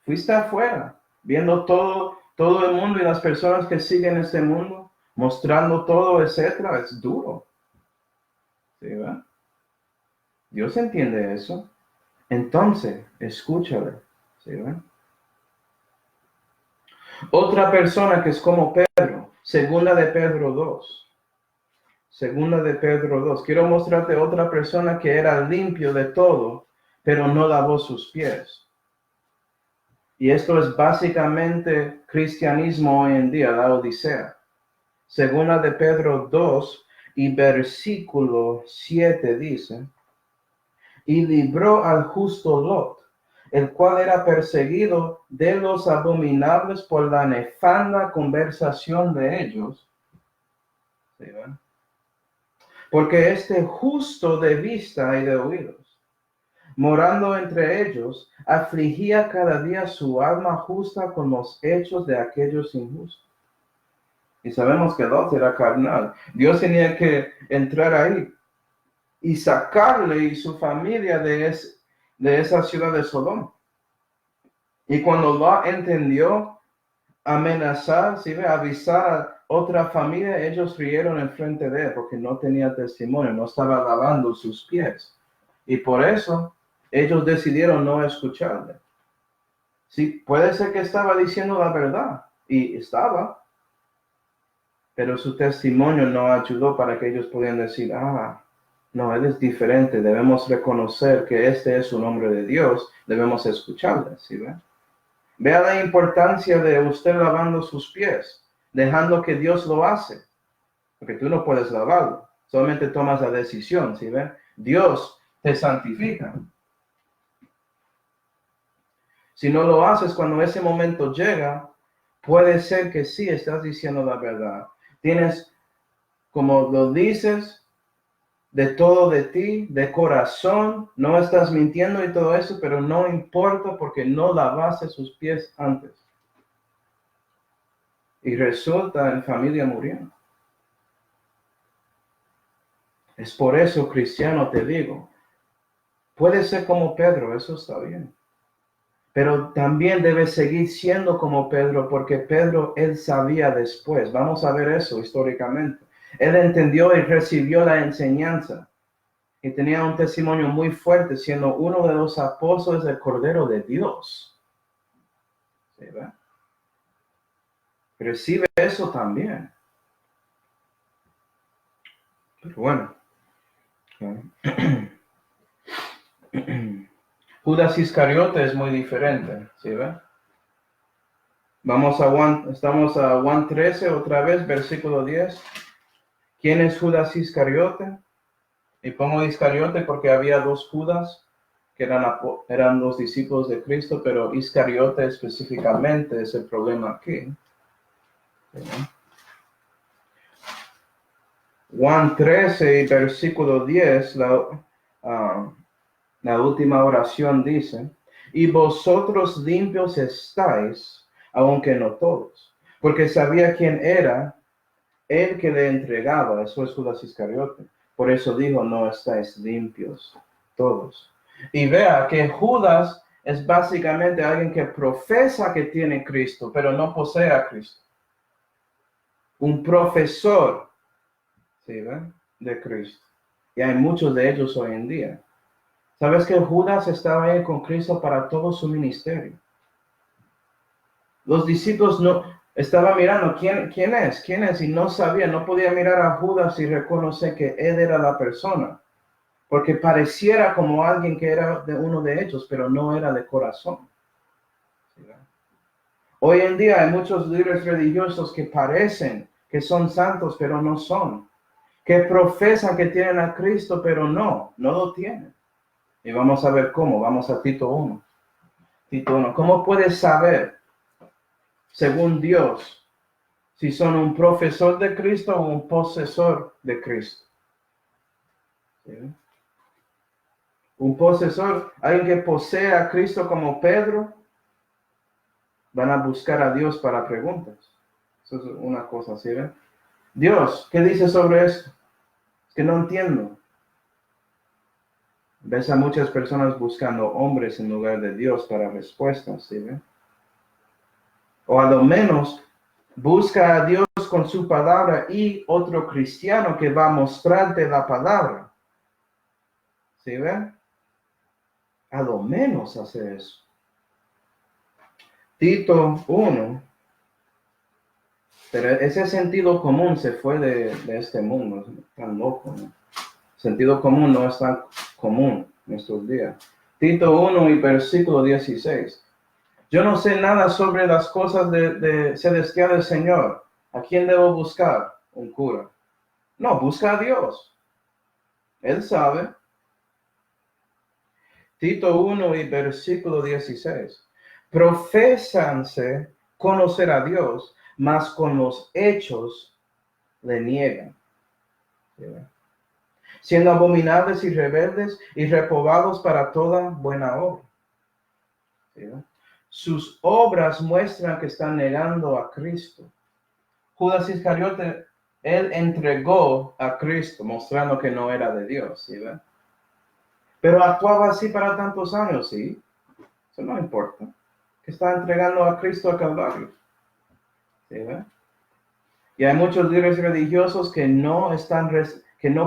Fuiste afuera, viendo todo el mundo y las personas que siguen este mundo, mostrando todo, etcétera. Es duro. ¿Sí ven? Dios entiende eso. Entonces, escúchale. ¿Sí ven? Otra persona que es como Pedro, segunda de Pedro 2. Segunda de Pedro 2. Quiero mostrarte otra persona que era limpio de todo, pero no lavó sus pies. Y esto es básicamente cristianismo hoy en día, la Odisea. Segunda de Pedro 2 y versículo 7 dice, y libró al justo Lot, el cual era perseguido de los abominables por la nefanda conversación de ellos. ¿Sí, ven? Porque este justo de vista y de oídos, morando entre ellos, afligía cada día su alma justa con los hechos de aquellos injustos. Y sabemos que Lot era carnal. Dios tenía que entrar ahí y sacarle y su familia de esa ciudad de Sodoma. Y cuando Lot entendió amenazar, ¿sí? Avisar a otra familia, ellos rieron en frente de él porque no tenía testimonio, no estaba lavando sus pies. Y por eso ellos decidieron no escucharle. Sí, puede ser que estaba diciendo la verdad, y estaba, pero su testimonio no ayudó para que ellos pudieran decir, no, él es diferente, debemos reconocer que este es un hombre de Dios, debemos escucharle, ¿sí ven? Vea la importancia de usted lavando sus pies, dejando que Dios lo hace, porque tú no puedes lavarlo, solamente tomas la decisión, ¿sí ven? Dios te santifica. Si no lo haces cuando ese momento llega, puede ser que sí estás diciendo la verdad. Tienes, como lo dices, de todo de ti, de corazón, no estás mintiendo y todo eso, pero no importa porque no lavaste sus pies antes. Y resulta en familia muriendo. Es por eso, cristiano, te digo, puede ser como Pedro, eso está bien. Pero también debes seguir siendo como Pedro, porque Pedro, él sabía después. Vamos a ver eso históricamente. Él entendió y recibió la enseñanza. Y tenía un testimonio muy fuerte, siendo uno de los apóstoles del Cordero de Dios. ¿Sí, ve? Recibe eso también. Pero bueno. Judas Iscariote es muy diferente. ¿Sí, ve? Estamos a Juan 13 otra vez, versículo 10. ¿Quién es Judas Iscariote? Y pongo Iscariote porque había dos Judas que eran los discípulos de Cristo, pero Iscariote específicamente es el problema aquí. Juan 13, versículo 10, la última oración dice, y vosotros limpios estáis, aunque no todos, porque sabía quién era el que le entregaba, eso es Judas Iscariote. Por eso dijo, no estáis limpios todos. Y vea que Judas es básicamente alguien que profesa que tiene Cristo, pero no posee a Cristo. Un profesor, ¿sí, ven? De Cristo. Y hay muchos de ellos hoy en día. ¿Sabes que Judas estaba ahí con Cristo para todo su ministerio? Los discípulos no estaban mirando quién es, y no sabía, no podía mirar a Judas y reconocer que él era la persona, porque pareciera como alguien que era de uno de ellos, pero no era de corazón. Hoy en día hay muchos líderes religiosos que parecen que son santos, pero no son, que profesan que tienen a Cristo, pero no lo tienen. Y vamos a ver cómo. Vamos a Tito 1. Tito 1. ¿Cómo puedes saber, según Dios, si son un profesor de Cristo o un posesor de Cristo? ¿Sí? Un posesor, alguien que posee a Cristo como Pedro, van a buscar a Dios para preguntas. Eso es una cosa, ¿sí? Dios, ¿qué dice sobre esto? Es que no entiendo. Ves a muchas personas buscando hombres en lugar de Dios para respuestas, ¿sí? O a lo menos busca a Dios con su palabra y otro cristiano que va a mostrarte la palabra. ¿Sí ven? A lo menos hace eso. Tito 1. Pero ese sentido común se fue de este mundo. Es tan loco, ¿no? Sentido común no es tan común en estos días. Tito 1 y versículo 16. Yo no sé nada sobre las cosas de celestial del Señor. ¿A quién debo buscar? Un cura. No, busca a Dios. Él sabe. Tito 1 y versículo 16. Profésanse conocer a Dios, mas con los hechos le niegan. Siendo abominables y rebeldes y reprobados para toda buena obra. Sus obras muestran que están negando a Cristo. Judas Iscariote, él entregó a Cristo, mostrando que no era de Dios, ¿sí ven? Pero actuaba así para tantos años, ¿sí? Eso no importa. Que está entregando a Cristo a Calvario. ¿Sí ven? Y hay muchos líderes religiosos que no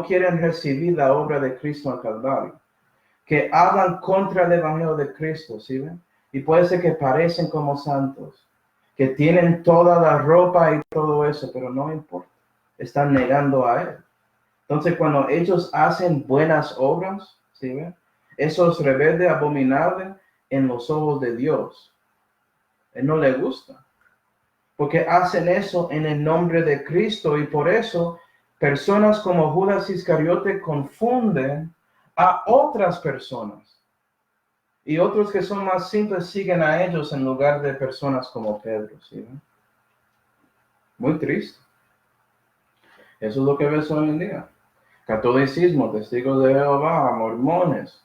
quieren recibir la obra de Cristo a Calvario. Que hablan contra el Evangelio de Cristo, ¿sí ven? Y puede ser que parecen como santos, que tienen toda la ropa y todo eso, pero no importa. Están negando a Él. Entonces, cuando ellos hacen buenas obras, ¿sí ven? Eso es rebelde, abominable en los ojos de Dios. Él no le gusta. Porque hacen eso en el nombre de Cristo, y por eso personas como Judas Iscariote confunden a otras personas. Y otros que son más simples siguen a ellos en lugar de personas como Pedro, ¿sí? Muy triste. Eso es lo que ves hoy en día. Catolicismo, testigos de Jehová, mormones,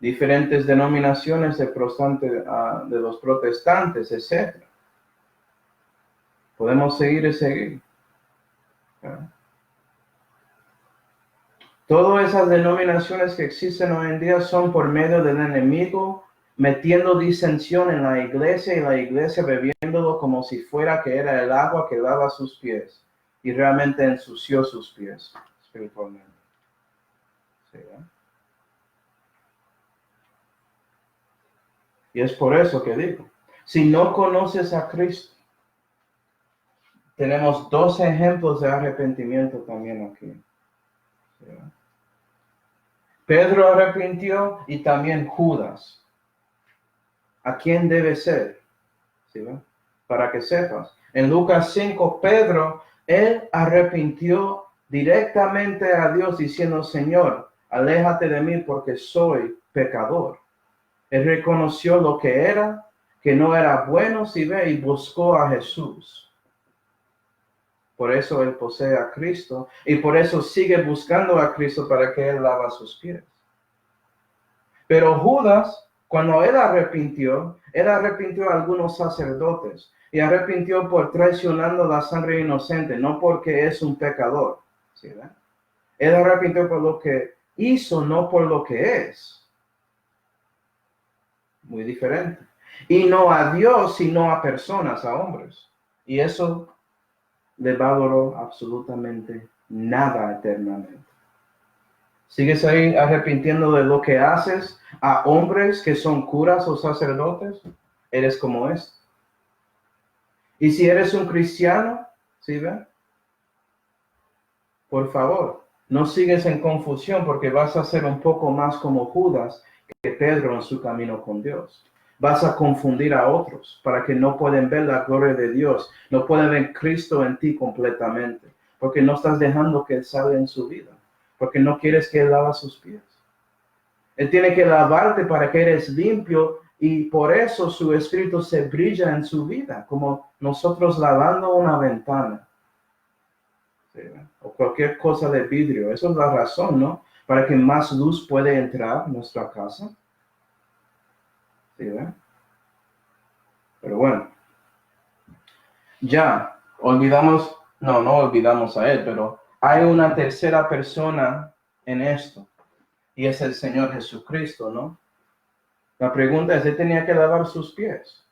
diferentes denominaciones de los protestantes, etc. Podemos seguir y seguir. Todas esas denominaciones que existen hoy en día son por medio del enemigo, metiendo disensión en la iglesia, y la iglesia bebiéndolo como si fuera que era el agua que lava sus pies, y realmente ensució sus pies espiritualmente. ¿Sí, y es por eso que digo, si no conoces a Cristo, tenemos 2 ejemplos de arrepentimiento también aquí. ¿Sí? Pedro arrepintió y también Judas. ¿A quién debe ser? ¿Sí? Para que sepas. En Lucas 5, Pedro, él arrepintió directamente a Dios diciendo, Señor, aléjate de mí porque soy pecador. Él reconoció lo que era, que no era bueno, ¿sí ve? Y buscó a Jesús. Por eso él posee a Cristo y por eso sigue buscando a Cristo para que él lava sus pies. Pero Judas, cuando él arrepintió a algunos sacerdotes y arrepintió por traicionando la sangre inocente, no porque es un pecador. ¿Sí, verdad? Él arrepintió por lo que hizo, no por lo que es. muy diferente. Y no a Dios, sino a personas, a hombres. Y eso le valoró absolutamente nada eternamente. ¿Sigues ahí arrepintiendo de lo que haces a hombres que son curas o sacerdotes? Eres como es. Y si eres un cristiano, ¿sí ven? Por favor, no sigues en confusión porque vas a ser un poco más como Judas que Pedro en su camino con Dios. Vas a confundir a otros para que no pueden ver la gloria de Dios, no pueden ver Cristo en ti completamente, porque no estás dejando que Él salga en su vida, porque no quieres que Él lava sus pies. Él tiene que lavarte para que eres limpio y por eso su espíritu se brilla en su vida, como nosotros lavando una ventana. ¿Sí? O cualquier cosa de vidrio. Esa es la razón, ¿no? Para que más luz pueda entrar en nuestra casa. ¿Sí? Pero bueno, ya olvidamos, no olvidamos a Él, pero hay una tercera persona en esto, y es el Señor Jesucristo, ¿no? La pregunta es, ¿Él tenía que lavar sus pies?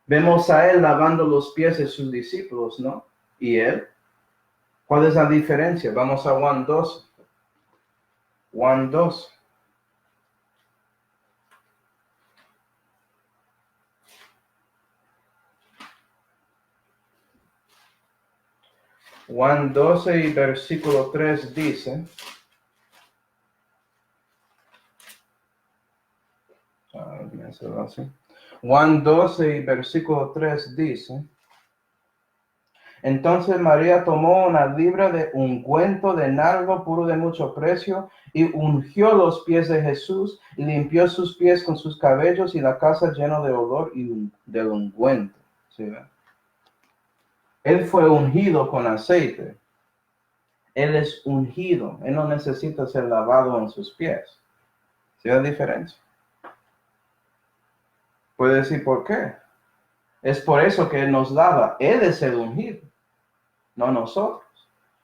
Vemos a Él lavando los pies de sus discípulos, ¿no? ¿Y Él? ¿Cuál es la diferencia? Vamos a Juan 2. Juan 2. Juan 12 y versículo 3 dice, Juan 12 y versículo 3 dice, entonces María tomó una libra de ungüento de nardo puro de mucho precio y ungió los pies de Jesús y limpió sus pies con sus cabellos y la casa llena de olor y del ungüento. ¿Sí? Él fue ungido con aceite. Él es ungido. Él no necesita ser lavado en sus pies. ¿Sí la diferencia? Puede decir por qué. Es por eso que Él nos lava. Él es el ungido, no nosotros.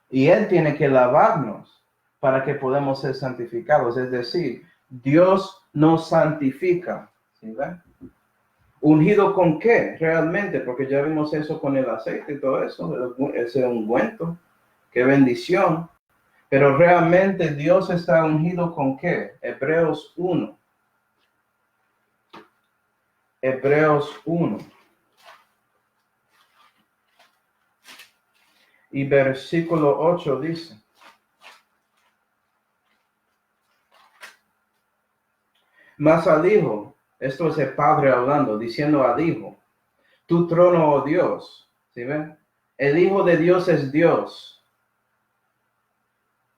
Y Él tiene que lavarnos para que podamos ser santificados. Es decir, Dios nos santifica. ¿Sí ven? ¿Ungido con qué? Realmente, porque ya vimos eso con el aceite y todo eso. Ese ungüento. Qué bendición. Pero realmente Dios está ungido con qué? Hebreos 1. Hebreos 1. Y versículo 8 dice, mas al Hijo, esto es el Padre hablando, diciendo al Hijo, tu trono, oh Dios, ¿sí ven? El Hijo de Dios es Dios.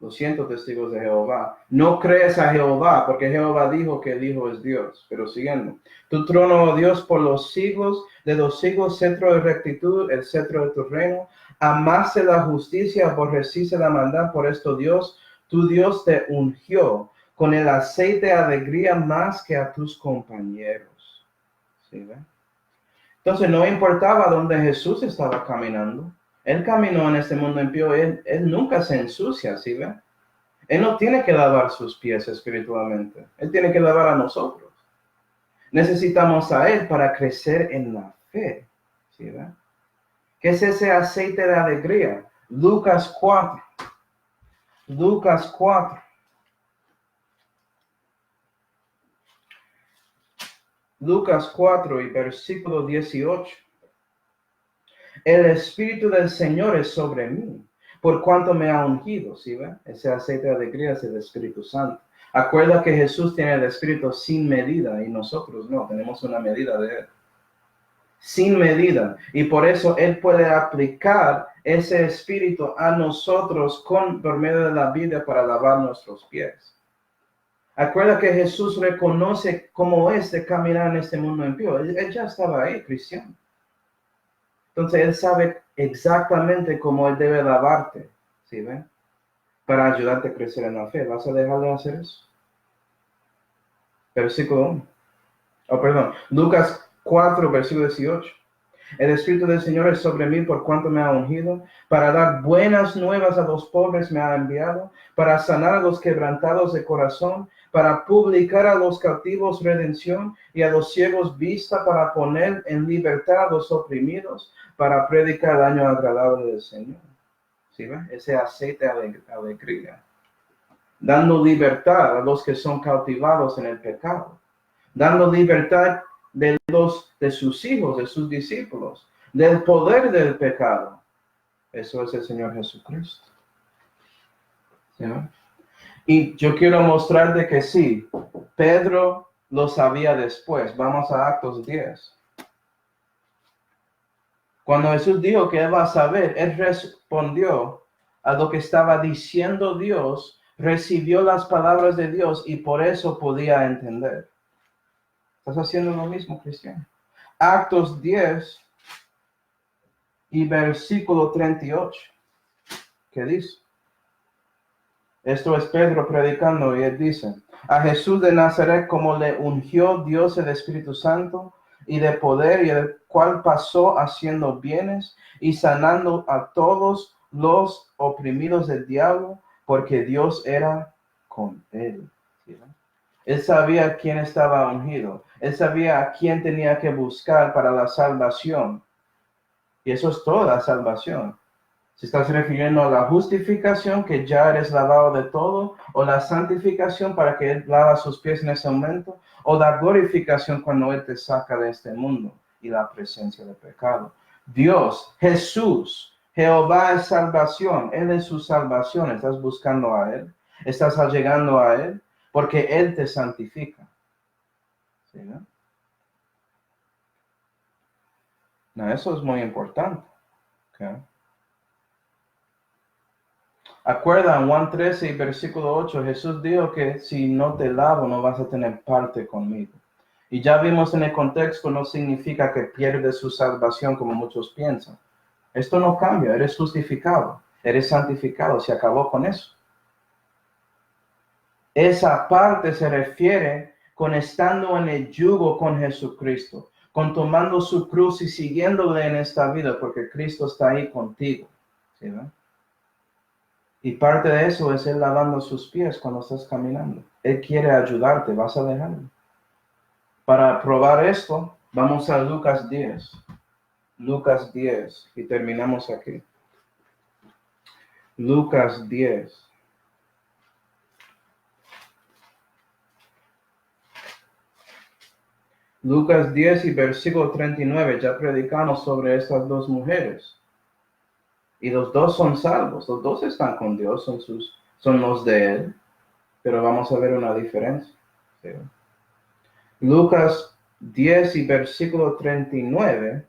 Lo siento, testigos de Jehová. No crees a Jehová, porque Jehová dijo que el Hijo es Dios. Pero siguiendo. Tu trono, oh Dios, por los siglos de los siglos, centro de rectitud, el centro de tu reino. Amaste la justicia, aborreciste la maldad. Por esto, Dios, tu Dios te ungió con el aceite de alegría más que a tus compañeros. ¿Sí ven? Entonces, no importaba dónde Jesús estaba caminando. Él caminó en este mundo impío, él nunca se ensucia, ¿sí ven? Él no tiene que lavar sus pies espiritualmente, Él tiene que lavar a nosotros. Necesitamos a Él para crecer en la fe, ¿sí ven? ¿Qué es ese aceite de alegría? Lucas 4. Lucas 4. Lucas 4 y versículo 18. El Espíritu del Señor es sobre mí, por cuanto me ha ungido, ¿sí ven? Ese aceite de alegría es el Espíritu Santo. Acuerda que Jesús tiene el Espíritu sin medida y nosotros no, tenemos una medida de Él. Sin medida. Y por eso Él puede aplicar ese Espíritu a nosotros por medio de la Biblia para lavar nuestros pies. Acuerda que Jesús reconoce cómo es de caminar en este mundo impío. Él ya estaba ahí, cristiano. Entonces Él sabe exactamente cómo Él debe lavarte, ¿sí ven? Para ayudarte a crecer en la fe. ¿Vas a dejar de hacer eso? Versículo 1. Lucas 4, versículo 18. El Espíritu del Señor es sobre mí por cuanto me ha ungido, para dar buenas nuevas a los pobres me ha enviado, para sanar a los quebrantados de corazón, para publicar a los cautivos redención y a los ciegos vista, para poner en libertad a los oprimidos, para predicar el año agradable del Señor. ¿Sí ve? Ese aceite de alegría. Dando libertad a los que son cautivados en el pecado. Dando libertad de sus hijos, de sus discípulos, del poder del pecado. Eso es el Señor Jesucristo. ¿Sí? Y yo quiero mostrarte que sí, Pedro lo sabía después. Vamos a Actos 10. Cuando Jesús dijo que él va a saber, él respondió a lo que estaba diciendo Dios, recibió las palabras de Dios y por eso podía entender. ¿Estás haciendo lo mismo, cristiano? Actos 10 y versículo 38. ¿Qué dice? Esto es Pedro predicando y él dice, a Jesús de Nazaret como le ungió Dios el Espíritu Santo y de poder, y el cual pasó haciendo bienes y sanando a todos los oprimidos del diablo, porque Dios era con él. ¿Sí? Él sabía quién estaba ungido. Él sabía a quién tenía que buscar para la salvación. Y eso es toda la salvación. Si estás refiriendo a la justificación, que ya eres lavado de todo, o la santificación para que Él lava sus pies en ese momento, o la glorificación cuando Él te saca de este mundo y la presencia del pecado. Dios, Jesús, Jehová es salvación. Él es su salvación. Estás buscando a Él. Estás llegando a Él porque Él te santifica. ¿Sí, no? No, eso es muy importante. ¿Okay? Acuerda, en Juan 13 y versículo 8, Jesús dijo que si no te lavo no vas a tener parte conmigo. Y ya vimos en el contexto, no significa que pierdes su salvación como muchos piensan. Esto no cambia, eres justificado, eres santificado, se acabó con eso. Esa parte se refiere con estando en el yugo con Jesucristo, con tomando su cruz y siguiéndole en esta vida, porque Cristo está ahí contigo. ¿Sí, no? Y parte de eso es Él lavando sus pies cuando estás caminando. Él quiere ayudarte, vas a dejarlo. Para probar esto, vamos a Lucas 10. Lucas 10, y terminamos aquí. Lucas 10. Lucas 10 y versículo 39, ya predicamos sobre estas dos mujeres. Y los dos son salvos, los dos están con Dios, son los de Él. Pero vamos a ver una diferencia. ¿Sí? Lucas 10 y versículo 39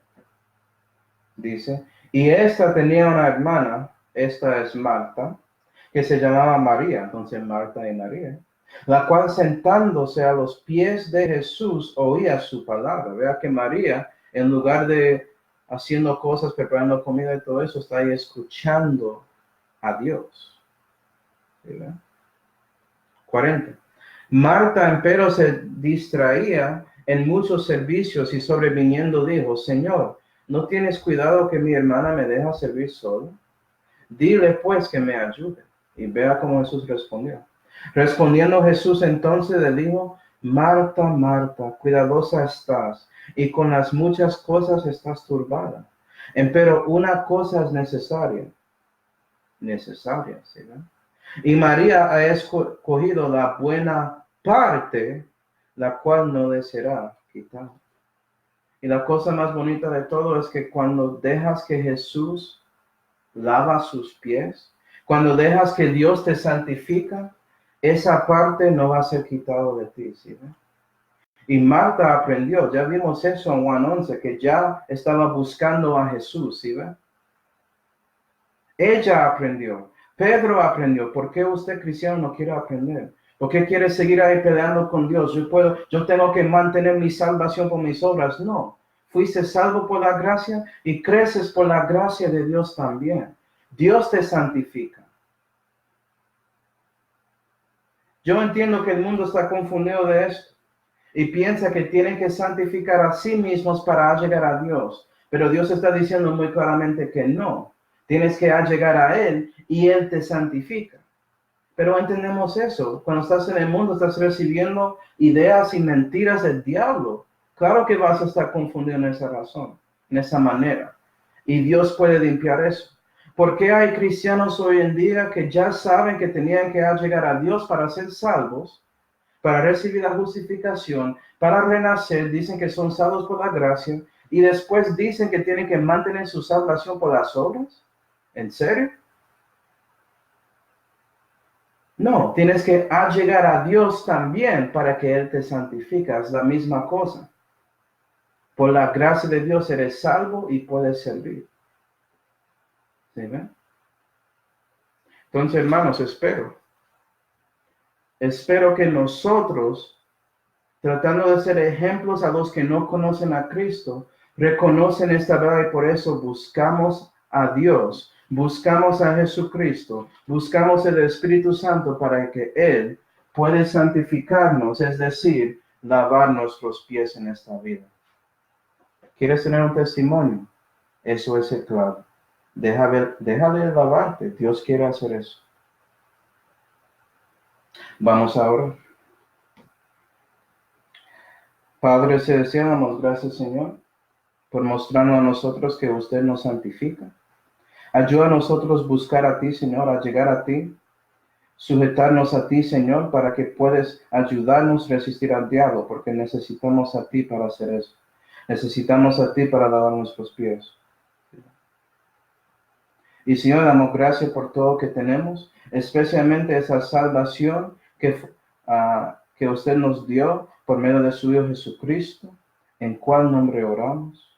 dice, y esta tenía una hermana, esta es Marta, que se llamaba María, entonces Marta y María, la cual sentándose a los pies de Jesús oía su palabra. Vea que María, en lugar de haciendo cosas, preparando comida y todo eso, está ahí escuchando a Dios. ¿Verdad? 40. Marta, empero, se distraía en muchos servicios y sobreviniendo dijo, Señor, ¿no tienes cuidado que mi hermana me deja servir solo? Dile pues que me ayude. Y vea cómo Jesús respondió. Respondiendo Jesús entonces le dijo, Marta, Marta, cuidadosa estás y con las muchas cosas estás turbada. Empero una cosa es necesaria, ¿sí? ¿No? Y María ha escogido la buena parte, la cual no le será quitada. Y la cosa más bonita de todo es que cuando dejas que Jesús lava sus pies, cuando dejas que Dios te santifica, esa parte no va a ser quitado de ti, ¿sí? Y Marta aprendió, ya vimos eso en Juan 11, que ya estaba buscando a Jesús, ¿sí? Ella aprendió. Pedro aprendió. ¿Por qué usted, cristiano, no quiere aprender? ¿Por qué quiere seguir ahí peleando con Dios? Yo tengo que mantener mi salvación por mis obras. No. Fuiste salvo por la gracia y creces por la gracia de Dios también. Dios te santifica. Yo entiendo que el mundo está confundido de esto y piensa que tienen que santificar a sí mismos para llegar a Dios. Pero Dios está diciendo muy claramente que no. Tienes que llegar a Él y Él te santifica. Pero entendemos eso. Cuando estás en el mundo, estás recibiendo ideas y mentiras del diablo. Claro que vas a estar confundido en esa razón, en esa manera. Y Dios puede limpiar eso. ¿Por qué hay cristianos hoy en día que ya saben que tenían que llegar a Dios para ser salvos, para recibir la justificación, para renacer? Dicen que son salvos por la gracia y después dicen que tienen que mantener su salvación por las obras. ¿En serio? No, tienes que llegar a Dios también para que Él te santifique. Es la misma cosa. Por la gracia de Dios eres salvo y puedes servir. ¿Sí ven? Entonces, hermanos, espero que nosotros, tratando de ser ejemplos a los que no conocen a Cristo, reconocen esta verdad y por eso buscamos a Dios, buscamos a Jesucristo, buscamos el Espíritu Santo para que Él pueda santificarnos, es decir, lavar nuestros pies en esta vida. ¿Quieres tener un testimonio? Eso es el clave. Déjale lavarte. Dios quiere hacer eso. Vamos ahora. Padre celestial, damos gracias, Señor, por mostrarnos a nosotros que usted nos santifica. Ayuda a nosotros buscar a ti, Señor, a llegar a ti, sujetarnos a ti, Señor, para que puedas ayudarnos a resistir al diablo, porque necesitamos a ti para hacer eso. Necesitamos a ti para lavar nuestros pies. Y Señor, damos gracias por todo que tenemos, especialmente esa salvación que usted nos dio por medio de su Hijo Jesucristo. ¿En cuál nombre oramos?